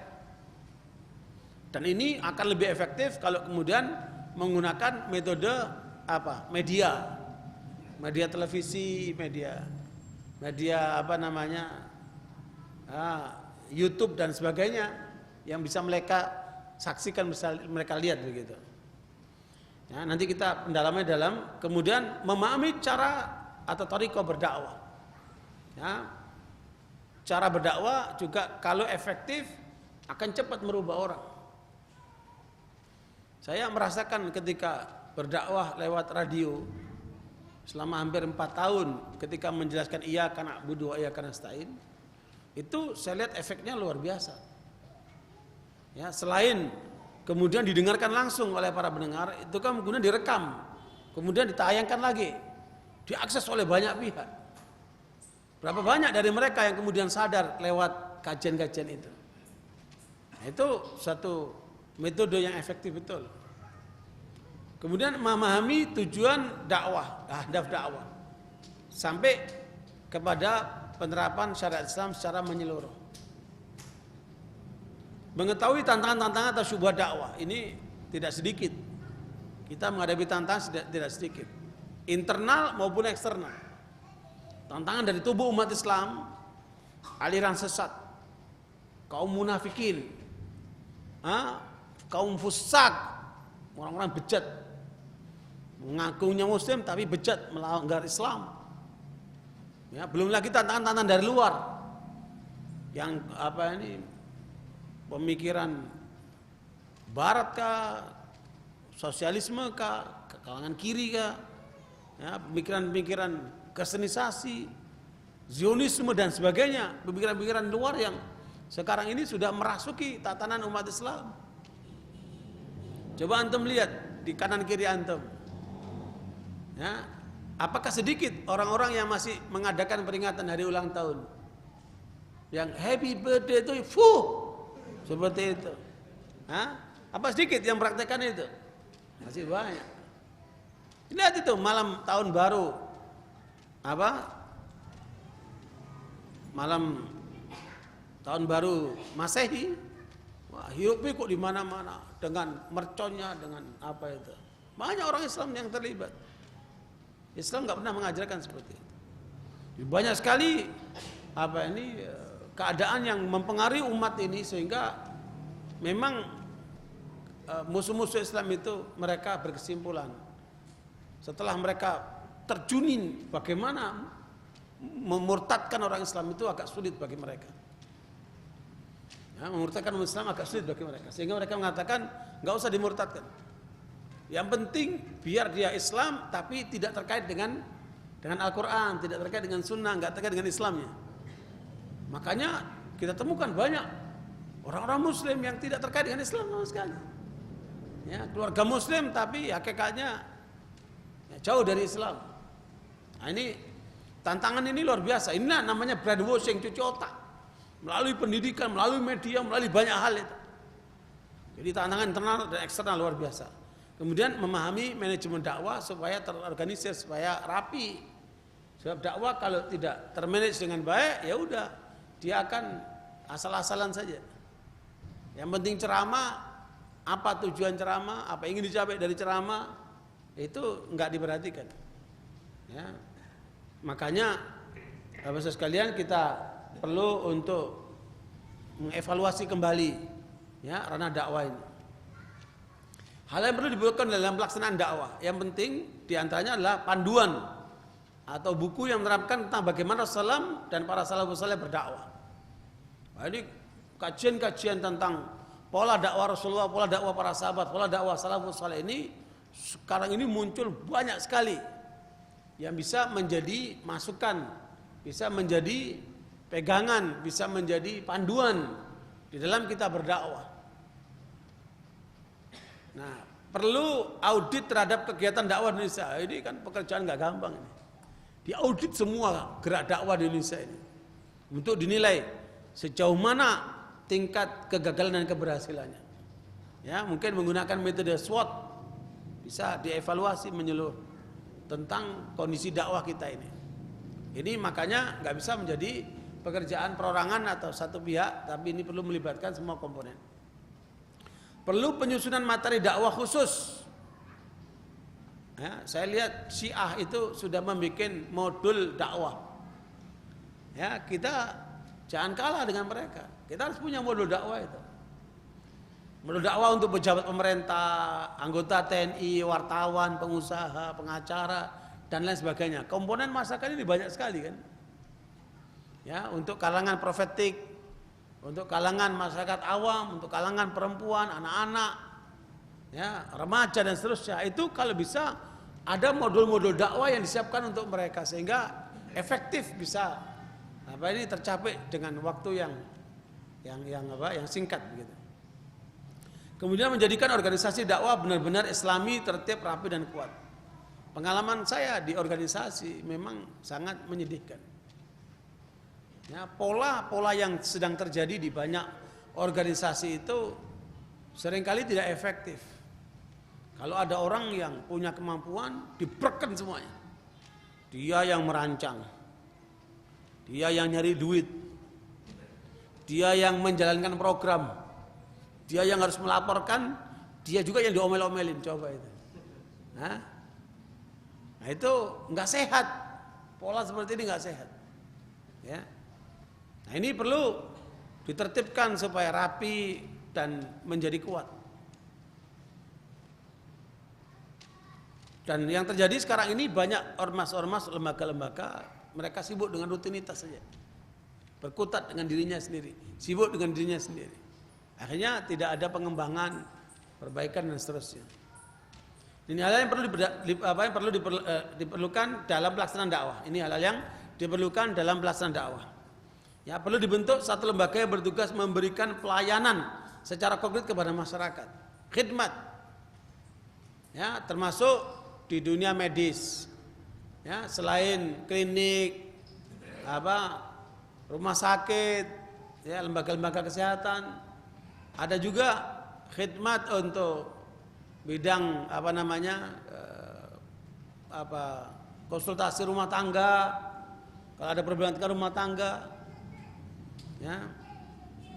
S1: Dan ini akan lebih efektif kalau kemudian menggunakan metode media televisi, media YouTube dan sebagainya, yang bisa mereka saksikan, bisa mereka lihat begitu. Ya, nanti kita pendalamannya dalam, kemudian memahami cara atau thariqah berdakwah. Ya, cara berdakwah juga kalau efektif akan cepat merubah orang. Saya merasakan ketika berdakwah lewat radio selama hampir 4 tahun, ketika menjelaskan iyyaka na'budu wa iyyaka nasta'in, itu saya lihat efeknya luar biasa. Ya, selain kemudian didengarkan langsung oleh para pendengar, itu kan kemudian direkam, kemudian ditayangkan lagi, diakses oleh banyak pihak. Berapa banyak dari mereka yang kemudian sadar lewat kajian-kajian itu. Nah, itu satu metode yang efektif betul. Kemudian memahami tujuan dakwah, hadaf dakwah, sampai kepada penerapan syariat Islam secara menyeluruh. Mengetahui tantangan-tantangan atau syubhat dakwah ini tidak sedikit. Kita menghadapi tantangan tidak sedikit, internal maupun eksternal. Tantangan dari tubuh umat Islam, aliran sesat, kaum munafikin, kaum fusak, orang-orang bejat, mengakunya muslim tapi bejat melanggar Islam. Ya, belum lagi tantangan-tantangan dari luar, yang pemikiran barat kah, sosialisme kah, kalangan kiri kah, ya, pemikiran-pemikiran kristenisasi, Zionisme dan sebagainya, pemikiran-pemikiran luar yang sekarang ini sudah merasuki tatanan umat Islam. Coba antum lihat di kanan kiri antum, ya, apakah sedikit orang-orang yang masih mengadakan peringatan hari ulang tahun, yang happy birthday itu, seperti itu? Apa sedikit yang praktekkan itu? Masih banyak. Lihat itu malam tahun baru, malam tahun baru Masehi, wah hirup pikuk di mana-mana dengan merconnya, dengan apa itu. Banyak orang Islam yang terlibat. Islam nggak pernah mengajarkan seperti itu. Banyak sekali keadaan yang mempengaruhi umat ini sehingga memang musuh-musuh Islam itu mereka berkesimpulan setelah mereka terjunin bagaimana memurtadkan orang Islam itu agak sulit bagi mereka. Ya, memurtadkan umat Islam agak sulit bagi mereka sehingga mereka mengatakan nggak usah dimurtadkan. Yang penting biar dia Islam tapi tidak terkait dengan Al-Quran, tidak terkait dengan Sunnah, nggak terkait dengan Islamnya. Makanya kita temukan banyak orang-orang Muslim yang tidak terkait dengan Islam sama sekali. Ya, keluarga Muslim tapi hakikatnya jauh dari Islam. Nah, ini tantangan ini luar biasa. Ini namanya brainwashing, cuci otak. Melalui pendidikan, melalui media, melalui banyak hal itu. Jadi tantangan internal dan eksternal luar biasa. Kemudian memahami manajemen dakwah supaya terorganisir, supaya rapi. Sebab dakwah kalau tidak termanage dengan baik, ya udah dia akan asal-asalan saja. Yang penting ceramah, apa tujuan ceramah, apa ingin dicapai dari ceramah, itu enggak diperhatikan. Ya. Makanya Bapak Ibu sekalian, kita perlu untuk mengevaluasi kembali ya ranah dakwah ini. Hal yang perlu dibutuhkan dalam pelaksanaan dakwah, yang penting diantaranya adalah panduan atau buku yang menerapkan tentang bagaimana Rasulullah dan para salafus saleh berdakwah. Nah, ini kajian-kajian tentang pola dakwah Rasulullah, pola dakwah para sahabat, pola dakwah salafus saleh ini sekarang ini muncul banyak sekali yang bisa menjadi masukan, bisa menjadi pegangan, bisa menjadi panduan di dalam kita berdakwah. Nah, perlu audit terhadap kegiatan dakwah di Indonesia. Ini kan pekerjaan nggak gampang ini. Diaudit semua gerak dakwah di Indonesia ini untuk dinilai sejauh mana tingkat kegagalan dan keberhasilannya. Ya, mungkin menggunakan metode SWOT bisa dievaluasi menyeluruh tentang kondisi dakwah kita ini. Ini makanya nggak bisa menjadi pekerjaan perorangan atau satu pihak, tapi ini perlu melibatkan semua komponen. Perlu penyusunan materi dakwah khusus. Ya, saya lihat Syiah itu sudah membuat modul dakwah. Ya, kita jangan kalah dengan mereka. Kita harus punya modul dakwah itu. Modul dakwah untuk pejabat pemerintah, anggota TNI, wartawan, pengusaha, pengacara, dan lain sebagainya. Komponen masyarakat ini banyak sekali kan. Ya, untuk kalangan profetik, untuk kalangan masyarakat awam, untuk kalangan perempuan, anak-anak, ya, remaja dan seterusnya. Itu kalau bisa ada modul-modul dakwah yang disiapkan untuk mereka sehingga efektif bisa tercapai dengan waktu yang singkat begitu. Kemudian menjadikan organisasi dakwah benar-benar islami, tertib, rapi dan kuat. Pengalaman saya di organisasi memang sangat menyedihkan. Ya, pola-pola yang sedang terjadi di banyak organisasi itu seringkali tidak efektif. Kalau ada orang yang punya kemampuan, diperken semuanya. Dia yang merancang, dia yang nyari duit, dia yang menjalankan program, dia yang harus melaporkan, dia juga yang diomel-omelin. Coba itu. Nah itu nggak sehat. Pola seperti ini nggak sehat. Ya. Nah, ini perlu ditertibkan supaya rapi dan menjadi kuat. Dan yang terjadi sekarang ini banyak ormas-ormas, lembaga-lembaga, mereka sibuk dengan rutinitas saja. Berkutat dengan dirinya sendiri, sibuk dengan dirinya sendiri. Akhirnya tidak ada pengembangan, perbaikan dan seterusnya. Ini hal yang perlu diperlukan dalam pelaksanaan dakwah. Ini hal-hal yang diperlukan dalam pelaksanaan dakwah. Ya, perlu dibentuk satu lembaga yang bertugas memberikan pelayanan secara konkret kepada masyarakat. Khidmat. Ya, termasuk di dunia medis. Ya, selain klinik, rumah sakit, ya, lembaga-lembaga kesehatan, ada juga khidmat untuk bidang konsultasi rumah tangga, kalau ada problematika rumah tangga, ya.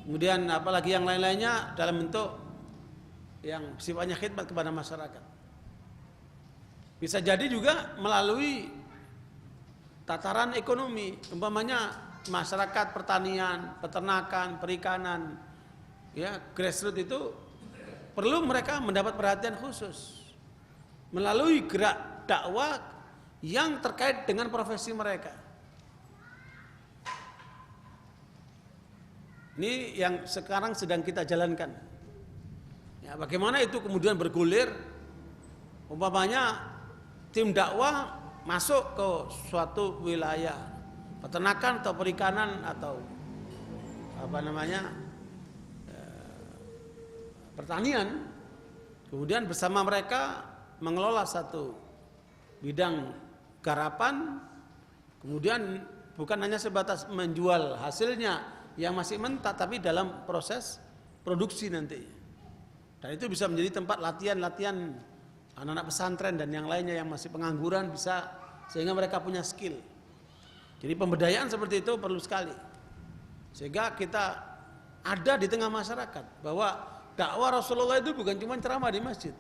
S1: Kemudian apalagi yang lain-lainnya dalam bentuk yang sifatnya khidmat kepada masyarakat. Bisa jadi juga melalui tataran ekonomi, umpamanya masyarakat pertanian, peternakan, perikanan, ya, grassroots itu perlu mereka mendapat perhatian khusus melalui gerak dakwah yang terkait dengan profesi mereka. Ini yang sekarang sedang kita jalankan. Ya, bagaimana itu kemudian bergulir, umpamanya tim dakwah masuk ke suatu wilayah peternakan atau perikanan atau pertanian, kemudian bersama mereka mengelola satu bidang garapan, kemudian bukan hanya sebatas menjual hasilnya yang masih mentah, tapi dalam proses produksi nanti. Dan itu bisa menjadi tempat latihan anak-anak pesantren dan yang lainnya yang masih pengangguran, bisa sehingga mereka punya skill. Jadi pemberdayaan seperti itu perlu sekali, sehingga kita ada di tengah masyarakat bahwa dakwah Rasulullah itu bukan cuma ceramah di masjid.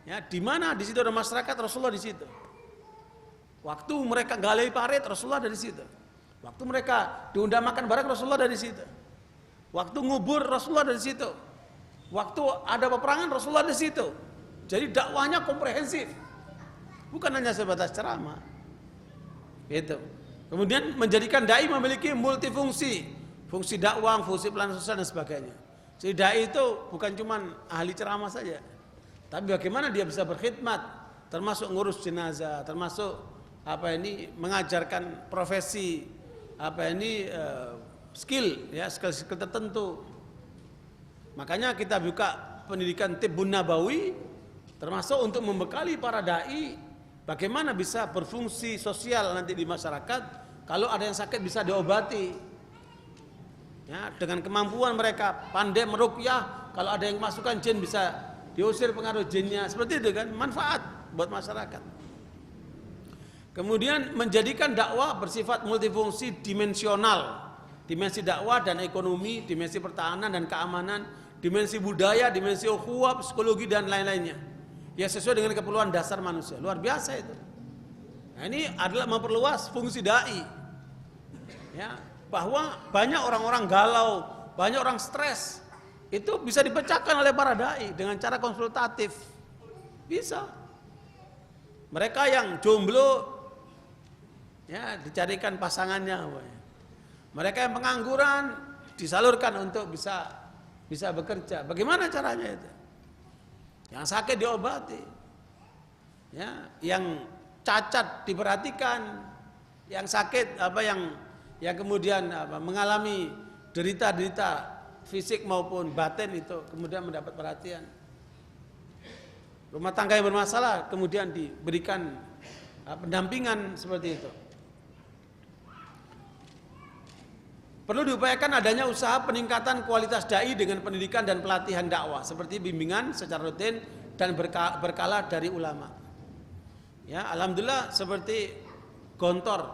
S1: Ya, di mana di situ ada masyarakat, Rasulullah di situ. Waktu mereka galai parit, Rasulullah ada di situ. Waktu mereka diundang makan bareng, Rasulullah ada di situ. Waktu ngubur, Rasulullah ada di situ. Waktu ada peperangan, Rasulullah ada di situ. Jadi dakwahnya komprehensif, bukan hanya sebatas ceramah. Gitu. Kemudian menjadikan dai memiliki multifungsi, fungsi dakwah, fungsi pelayanan sosial dan sebagainya. Jadi dai itu bukan cuma ahli ceramah saja, tapi bagaimana dia bisa berkhidmat, termasuk ngurus jenazah, termasuk mengajarkan profesi, skill, ya, skill tertentu. Makanya kita buka pendidikan Tibbun Nabawi, termasuk untuk membekali para dai bagaimana bisa berfungsi sosial nanti di masyarakat. Kalau ada yang sakit bisa diobati, ya, dengan kemampuan mereka pandai meruqyah. Kalau ada yang masukkan jin bisa diusir pengaruh jinnya, seperti itu kan, manfaat buat masyarakat. Kemudian menjadikan dakwah bersifat multifungsi dimensional, dimensi dakwah dan ekonomi, dimensi pertahanan dan keamanan, dimensi budaya, dimensi ukhuwah, psikologi dan lain-lainnya. Ya, sesuai dengan keperluan dasar manusia. Luar biasa itu. Nah, ini adalah memperluas fungsi dai. Ya, bahwa banyak orang-orang galau, banyak orang stres, itu bisa dipecahkan oleh para dai dengan cara konsultatif. Bisa. Mereka yang jomblo, ya, dicarikan pasangannya. Mereka yang pengangguran disalurkan untuk bisa bekerja. Bagaimana caranya itu? Yang sakit diobati, ya, yang cacat diperhatikan, yang sakit yang kemudian mengalami derita-derita fisik maupun batin itu kemudian mendapat perhatian. Rumah tangga yang bermasalah kemudian diberikan pendampingan seperti itu. Perlu diupayakan adanya usaha peningkatan kualitas dai dengan pendidikan dan pelatihan dakwah seperti bimbingan secara rutin dan berkala dari ulama. Ya, alhamdulillah seperti Gontor,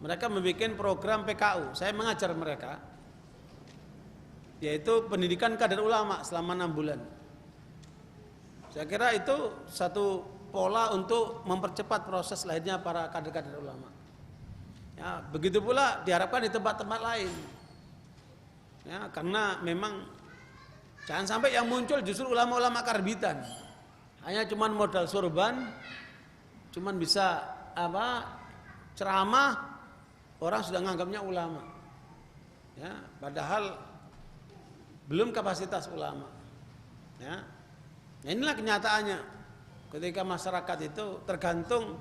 S1: mereka membuat program PKU. Saya mengajar mereka, yaitu pendidikan kader ulama selama 6 bulan. Saya kira itu satu pola untuk mempercepat proses lahirnya para kader-kader ulama. Ya, begitu pula diharapkan di tempat-tempat lain. Ya, karena memang jangan sampai yang muncul justru ulama-ulama karbitan. Hanya cuman modal sorban, cuman bisa ceramah, orang sudah nganggapnya ulama. Ya, padahal belum kapasitas ulama. Ya. Nah, inilah kenyataannya. Ketika masyarakat itu tergantung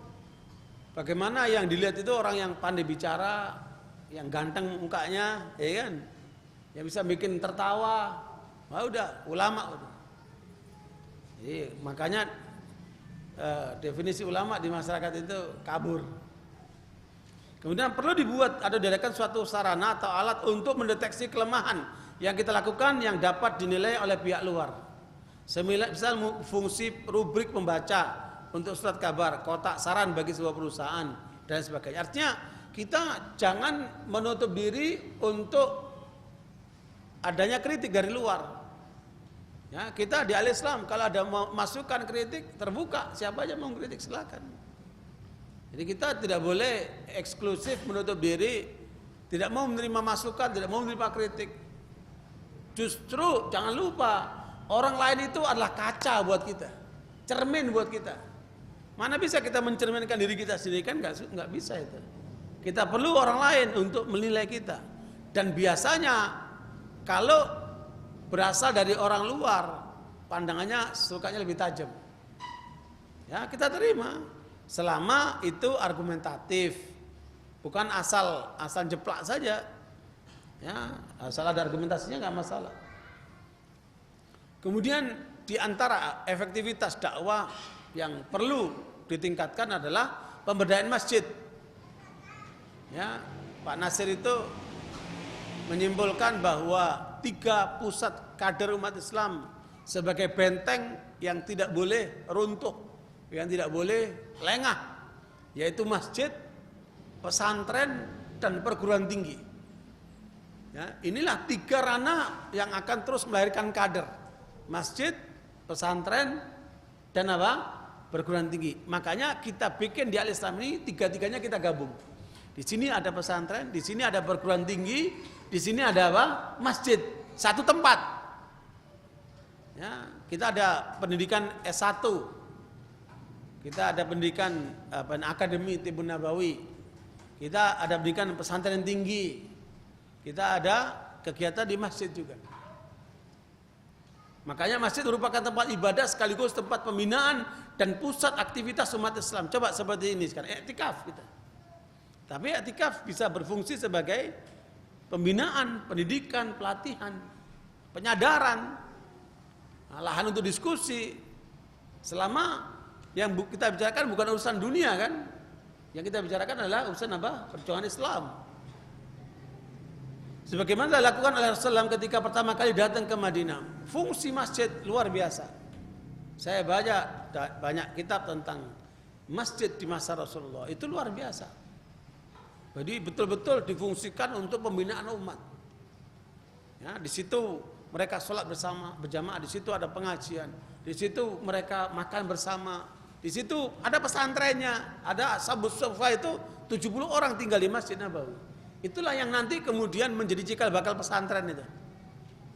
S1: bagaimana yang dilihat itu orang yang pandai bicara, yang ganteng mukanya, ya kan? Yang bisa bikin tertawa. Wah, udah ulama udah. Jadi makanya definisi ulama di masyarakat itu kabur. Kemudian perlu dibuat atau diadakan suatu sarana atau alat untuk mendeteksi kelemahan yang kita lakukan yang dapat dinilai oleh pihak luar. Misal fungsi rubrik membaca, untuk surat kabar, kotak saran bagi sebuah perusahaan dan sebagainya. Artinya kita jangan menutup diri untuk adanya kritik dari luar. Ya, kita di Al-Islam kalau ada masukan kritik terbuka, siapa aja mau kritik silakan. Jadi kita tidak boleh eksklusif menutup diri, tidak mau menerima masukan, tidak mau menerima kritik. Justru jangan lupa orang lain itu adalah kaca buat kita, cermin buat kita. Mana bisa kita mencerminkan diri kita sendiri, kan nggak bisa itu. Kita perlu orang lain untuk menilai kita. Dan biasanya kalau berasal dari orang luar, pandangannya sukanya lebih tajam. Ya, kita terima selama itu argumentatif, bukan asal jeplak saja. Ya, asal ada argumentasinya nggak masalah. Kemudian di antara efektivitas dakwah yang perlu ditingkatkan adalah pemberdayaan masjid. Ya, Pak Nasir itu menyimpulkan bahwa 3 pusat kader umat Islam sebagai benteng yang tidak boleh runtuh, yang tidak boleh lengah, yaitu masjid, pesantren, dan perguruan tinggi. Ya, inilah 3 ranah yang akan terus melahirkan kader: masjid, pesantren, dan perguruan tinggi. Makanya kita bikin di Al-Islam ini 3-tiganya kita gabung. Di sini ada pesantren, di sini ada perguruan tinggi, di sini ada masjid, satu tempat. Ya, kita ada pendidikan S1, kita ada pendidikan akademi Tibun Nabawi, kita ada pendidikan pesantren tinggi, kita ada kegiatan di masjid juga. Makanya masjid merupakan tempat ibadah sekaligus tempat pembinaan dan pusat aktivitas umat Islam. Coba seperti ini sekarang, i'tikaf kita. Tapi i'tikaf bisa berfungsi sebagai pembinaan, pendidikan, pelatihan, penyadaran, lahan untuk diskusi. Selama yang kita bicarakan bukan urusan dunia kan, yang kita bicarakan adalah urusan perjuangan Islam. Sebagaimana dilakukan oleh Rasulullah ketika pertama kali datang ke Madinah. Fungsi masjid luar biasa. Saya baca banyak kitab tentang masjid di masa Rasulullah, itu luar biasa. Jadi betul-betul difungsikan untuk pembinaan umat. Ya, di situ mereka sholat bersama, berjamaah, di situ ada pengajian, di situ mereka makan bersama, di situ ada pesantrennya, ada Ashabus Suffah itu 70 orang tinggal di Masjid Nabawi. Itulah yang nanti kemudian menjadi cikal bakal pesantren itu.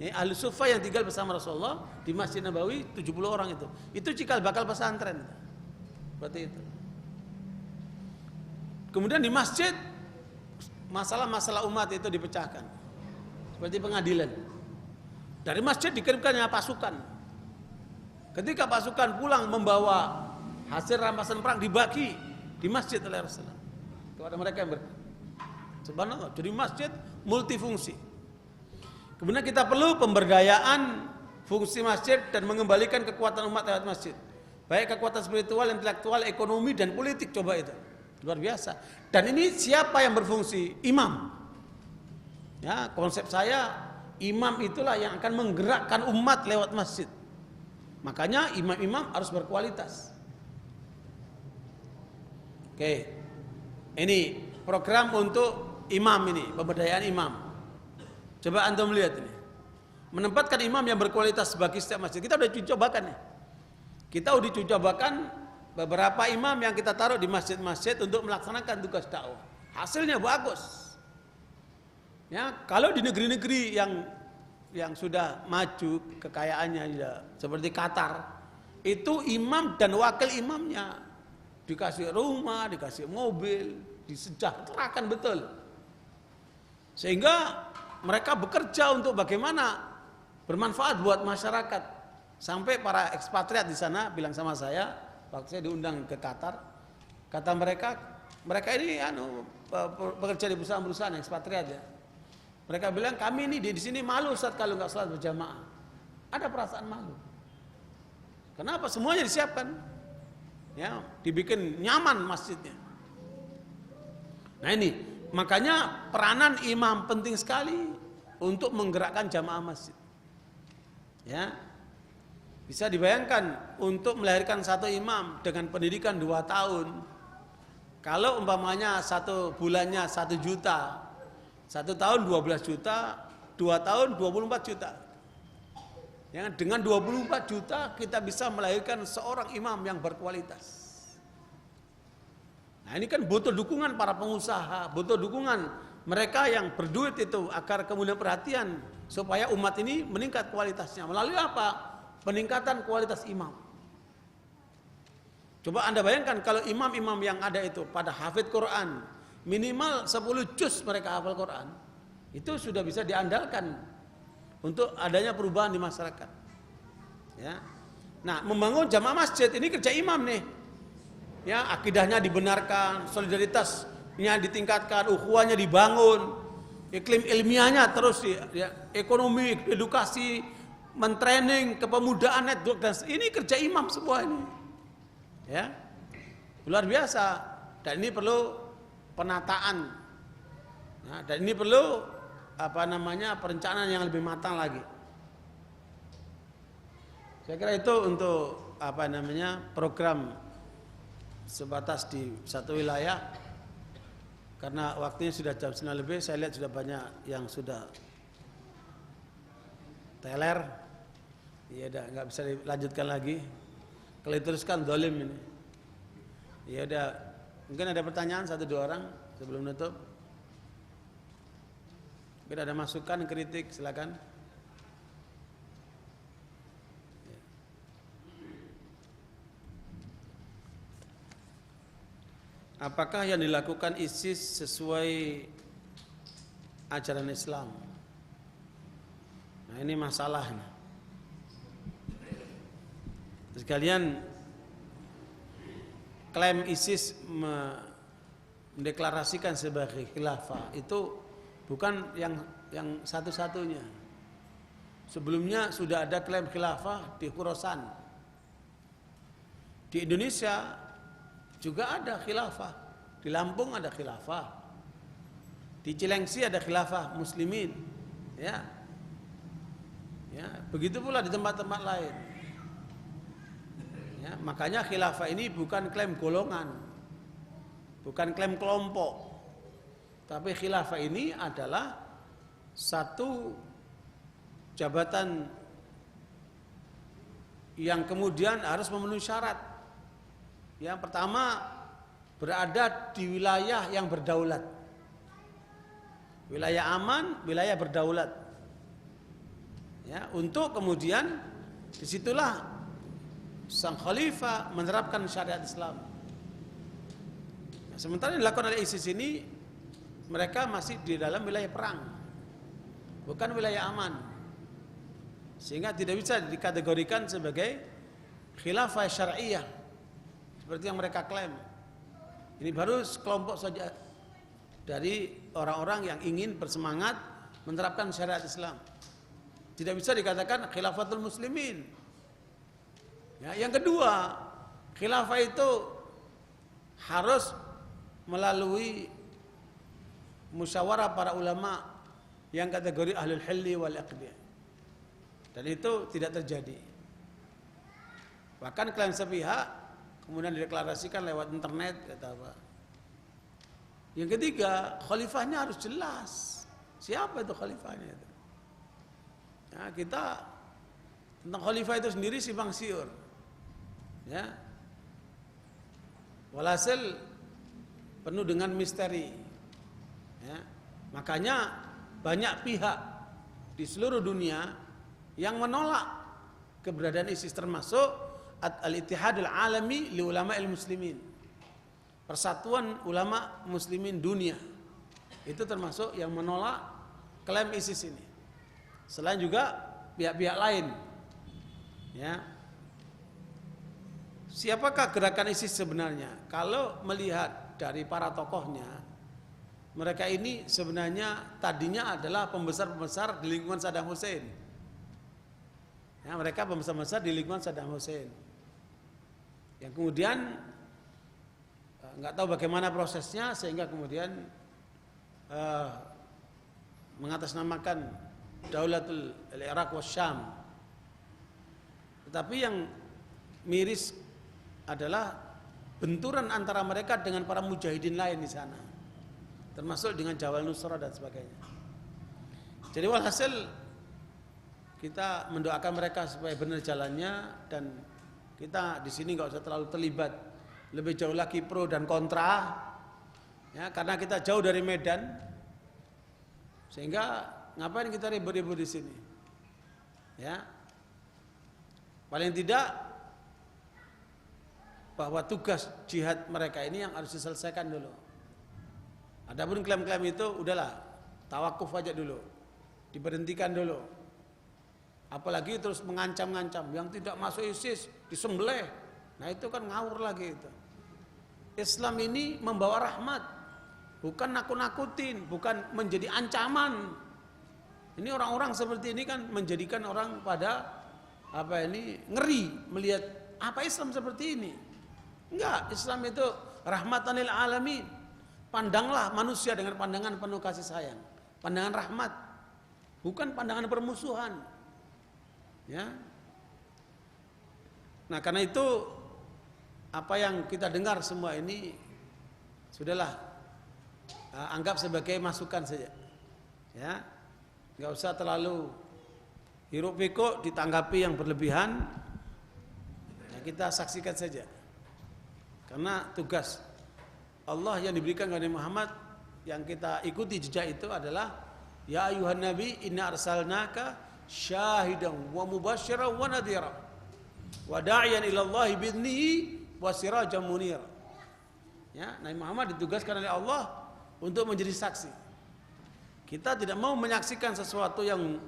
S1: Ya, Ahli Suffah yang tinggal bersama Rasulullah di Masjid Nabawi 70 orang itu cikal bakal pesantren. Seperti itu. Kemudian di masjid masalah-masalah umat itu dipecahkan. Seperti pengadilan. Dari masjid dikirimkannya pasukan. Ketika pasukan pulang membawa hasil rampasan perang dibagi di masjid oleh Rasulullah kepada mereka yang subhanallah. Jadi masjid multifungsi. Kemudian kita perlu pemberdayaan fungsi masjid dan mengembalikan kekuatan umat lewat masjid. Baik kekuatan spiritual, intelektual, ekonomi, dan politik. Coba itu. Luar biasa. Dan ini siapa yang berfungsi? Imam. Ya, konsep saya, imam itulah yang akan menggerakkan umat lewat masjid. Makanya imam-imam harus berkualitas. Oke. Ini program untuk imam ini, pemberdayaan imam. Coba antum lihat ini. Menempatkan imam yang berkualitas bagi setiap masjid. Kita udah cobakan nih. Kita udah cobakan beberapa imam yang kita taruh di masjid-masjid untuk melaksanakan tugas dakwah. Hasilnya bagus. Ya, kalau di negeri-negeri yang sudah maju kekayaannya ya, seperti Qatar, itu imam dan wakil imamnya dikasih rumah, dikasih mobil, disejahterakan betul. Sehingga mereka bekerja untuk bagaimana bermanfaat buat masyarakat. Sampai para ekspatriat di sana bilang sama saya, waktu saya diundang ke Qatar, kata mereka ini bekerja di perusahaan-perusahaan ekspatriat ya. Mereka bilang kami ini di sini malu saat kalau nggak sholat berjamaah. Ada perasaan malu. Kenapa? Semuanya disiapkan, ya, dibikin nyaman masjidnya. Nah ini makanya peranan imam penting sekali untuk menggerakkan jamaah masjid. Ya. Bisa dibayangkan untuk melahirkan satu imam dengan pendidikan 2 tahun. Kalau umpamanya 1 bulannya 1 juta, 1 tahun 12 juta, 2 tahun 24 juta. Ya, dengan 24 juta kita bisa melahirkan seorang imam yang berkualitas. Nah, ini kan butuh dukungan para pengusaha, butuh dukungan mereka yang berduit itu agar kemudian perhatian supaya umat ini meningkat kualitasnya. Melalui apa? Peningkatan kualitas imam. Coba Anda bayangkan kalau imam-imam yang ada itu pada hafid Quran, minimal 10 juz mereka hafal Quran, itu sudah bisa diandalkan untuk adanya perubahan di masyarakat. Ya. Nah, membangun jamaah masjid ini kerja imam nih. Ya, akidahnya dibenarkan, solidaritasnya ditingkatkan, ukhuwahnya dibangun, iklim ilmiahnya terus ya, ekonomi, edukasi, mentraining kepemudaan network, dan ini kerja imam semua ini. Ya. Luar biasa. Dan ini perlu penataan. Nah, dan ini perlu perencanaan yang lebih matang lagi. Saya kira itu untuk program sebatas di satu wilayah. Karena waktunya sudah jam 9 lebih, saya lihat sudah banyak yang sudah teler. Ya udah nggak bisa dilanjutkan lagi. Kalau diteruskan dolim ini. Ya udah, mungkin ada pertanyaan 1-2 orang sebelum nutup. Mungkin ada masukan, kritik, silakan. Apakah yang dilakukan ISIS sesuai ajaran Islam? Nah, ini masalahnya. Sekalian, klaim ISIS mendeklarasikan sebagai khilafah itu bukan yang satu-satunya. Sebelumnya sudah ada klaim khilafah di Khurasan. Di Indonesia juga ada khilafah. Di Lampung ada khilafah. Di Cilengsi ada khilafah muslimin. Ya. Ya, begitu pula di tempat-tempat lain. Ya, makanya khilafah ini bukan klaim golongan, bukan klaim kelompok, tapi khilafah ini adalah satu jabatan yang kemudian harus memenuhi syarat. Yang pertama, berada di wilayah yang berdaulat, wilayah aman, wilayah berdaulat. Ya, untuk kemudian disitulah sang khalifah menerapkan syariat Islam. Nah, sementara yang dilakukan oleh ISIS ini, mereka masih di dalam wilayah perang, bukan wilayah aman, sehingga tidak bisa dikategorikan sebagai khilafah syariah seperti yang mereka klaim. Ini baru sekelompok saja dari orang-orang yang ingin bersemangat menerapkan syariat Islam. Tidak bisa dikatakan khilafatul muslimin. Ya, yang kedua, khilafah itu harus melalui musyawarah para ulama yang kategori ahlul hilli wal aqdi. Dan itu tidak terjadi. Bahkan klaim sepihak kemudian dideklarasikan lewat internet kata apa. Yang ketiga, khalifahnya harus jelas. Siapa itu khalifahnya itu? Ya, kita tentang khalifah itu sendiri simpang siur. Ya, walhasil penuh dengan misteri. Ya, makanya banyak pihak di seluruh dunia yang menolak keberadaan ISIS, termasuk Al-Ittihadul Alami li Ulama'il Muslimin, Persatuan Ulama Muslimin Dunia. Itu termasuk yang menolak klaim ISIS ini. Selain juga pihak-pihak lain. Ya. Siapakah gerakan ISIS sebenarnya? Kalau melihat dari para tokohnya, mereka ini sebenarnya tadinya adalah pembesar-pembesar di lingkungan Saddam Hussein. Ya, mereka pembesar-pembesar di lingkungan Saddam Hussein. Yang kemudian nggak tahu bagaimana prosesnya sehingga kemudian mengatasnamakan Daulatul Iraq wa Syam. Tetapi yang miris adalah benturan antara mereka dengan para mujahidin lain di sana, termasuk dengan Jabal Nusra dan sebagainya. Jadi walhasil kita mendoakan mereka supaya benar jalannya, dan kita di sini nggak usah terlalu terlibat lebih jauh lagi pro dan kontra, ya, karena kita jauh dari medan, sehingga ngapain kita ribut-ribut di sini, ya. Paling tidak bahwa tugas jihad mereka ini yang harus diselesaikan dulu. Adapun klaim-klaim itu udahlah, tawakuf aja dulu, diberhentikan dulu. Apalagi terus mengancam-ngancam, yang tidak masuk ISIS disembelih. Nah itu kan ngawur lagi itu. Islam ini membawa rahmat, bukan nakut-nakutin, bukan menjadi ancaman. Ini orang-orang seperti ini kan menjadikan orang pada ngeri melihat apa Islam seperti ini. Enggak, Islam itu rahmatan lil alamin. Pandanglah manusia dengan pandangan penuh kasih sayang, pandangan rahmat, bukan pandangan permusuhan. Ya. Nah, karena itu apa yang kita dengar semua ini sudahlah, anggap sebagai masukan saja. Ya. Enggak usah terlalu hiruk pikuk ditanggapi yang berlebihan. Ya, kita saksikan saja. Karena tugas Allah yang diberikan kepada Muhammad yang kita ikuti jejak itu adalah ya ayuhan nabi inna arsalnaka syahidan wa mubasysyiran wa nadhira wa da'iyan ila Allah bi'idnihi wa sirajan munira. Ya, Nabi Muhammad ditugaskan oleh Allah untuk menjadi saksi. Kita tidak mau menyaksikan sesuatu yang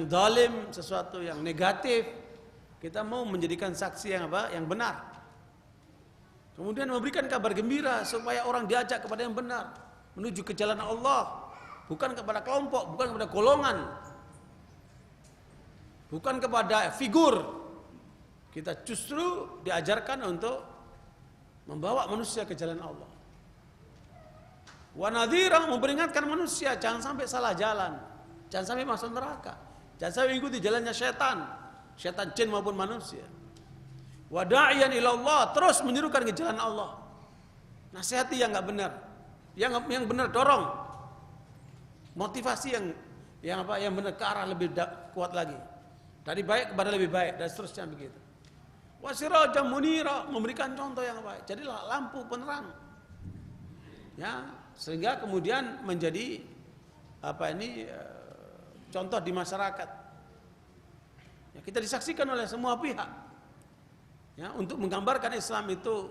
S1: zalim, sesuatu yang negatif. Kita mau menjadikan saksi yang yang benar. Kemudian memberikan kabar gembira supaya orang diajak kepada yang benar, menuju ke jalan Allah, bukan kepada kelompok, bukan kepada golongan, bukan kepada figur. Kita justru diajarkan untuk membawa manusia ke jalan Allah. Wa nadhira, memperingatkan manusia jangan sampai salah jalan, jangan sampai masuk neraka, jangan sampai mengikuti jalannya setan jin maupun manusia. Wa da'iyan ila Allah, terus menyerukan ke jalan Allah. Nasihati yang enggak benar, yang benar dorong. Motivasi yang benar ke arah lebih kuat lagi. Dari baik kepada lebih baik dan seterusnya begitu. Wa sirajan munira, memberikan contoh yang baik. Jadilah lampu penerang. Ya, sehingga kemudian menjadi contoh di masyarakat. Ya, kita disaksikan oleh semua pihak. Ya, untuk menggambarkan Islam itu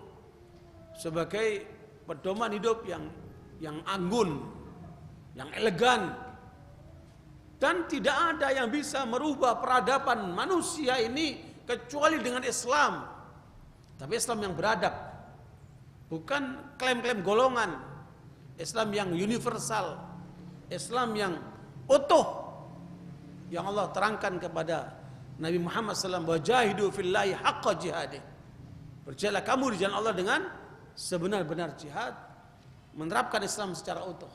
S1: sebagai pedoman hidup yang anggun, yang elegan, dan tidak ada yang bisa merubah peradaban manusia ini kecuali dengan Islam. Tapi Islam yang beradab, bukan klaim-klaim golongan. Islam yang universal, Islam yang utuh, yang Allah terangkan kepada Nabi Muhammad SAW, wajahidu fillahi haqqa jihadih. Berjalanlah kamu di jalan Allah dengan sebenar-benar jihad, menerapkan Islam secara utuh.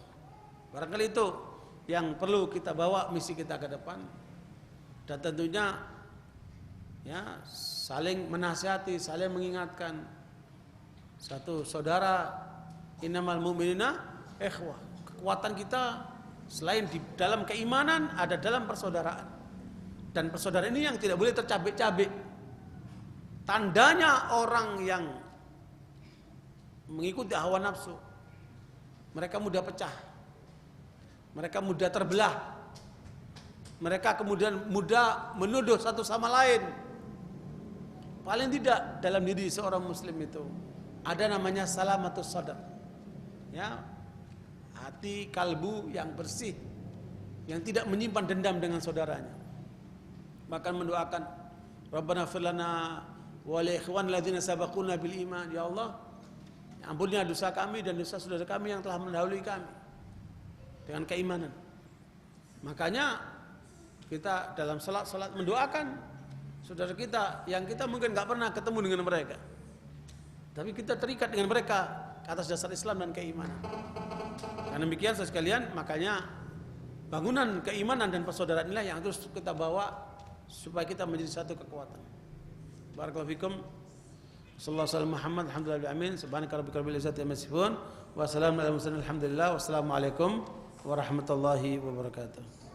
S1: Barangkali itu yang perlu kita bawa misi kita ke depan, dan tentunya ya saling menasihati, saling mengingatkan. Satu saudara, innamal mu'minina ikhwah. Kekuatan kita selain di dalam keimanan ada dalam persaudaraan. Dan persaudaraan ini yang tidak boleh tercabik-cabik. Tandanya orang yang mengikuti hawa nafsu, mereka mudah pecah, mereka mudah terbelah, mereka kemudian mudah menuduh satu sama lain. Paling tidak dalam diri seorang muslim itu ada namanya salamatus sadar, ya, hati kalbu yang bersih, yang tidak menyimpan dendam dengan saudaranya. Bahkan mendoakan Rabbana ighfir lana wa li ikhwan ladzina sabaquna bil iman. Ya Allah, ampunilah dosa kami dan dosa saudara kami yang telah mendahului kami dengan keimanan. Makanya kita dalam salat mendoakan saudara kita yang kita mungkin enggak pernah ketemu dengan mereka, tapi kita terikat dengan mereka atas dasar Islam dan keimanan. Karena demikian sekalian, makanya bangunan keimanan dan persaudaraan inilah yang terus kita bawa supaya kita menjadi satu kekuatan. Barakallahu fikum. Sallallahu alaihi Muhammad alhamdulillah amin. Subhanaka rabbika rabbil izzati amma yasifun. Wassalamu ala mursalin alhamdulillah. Wassalamualaikum warahmatullahi wabarakatuh.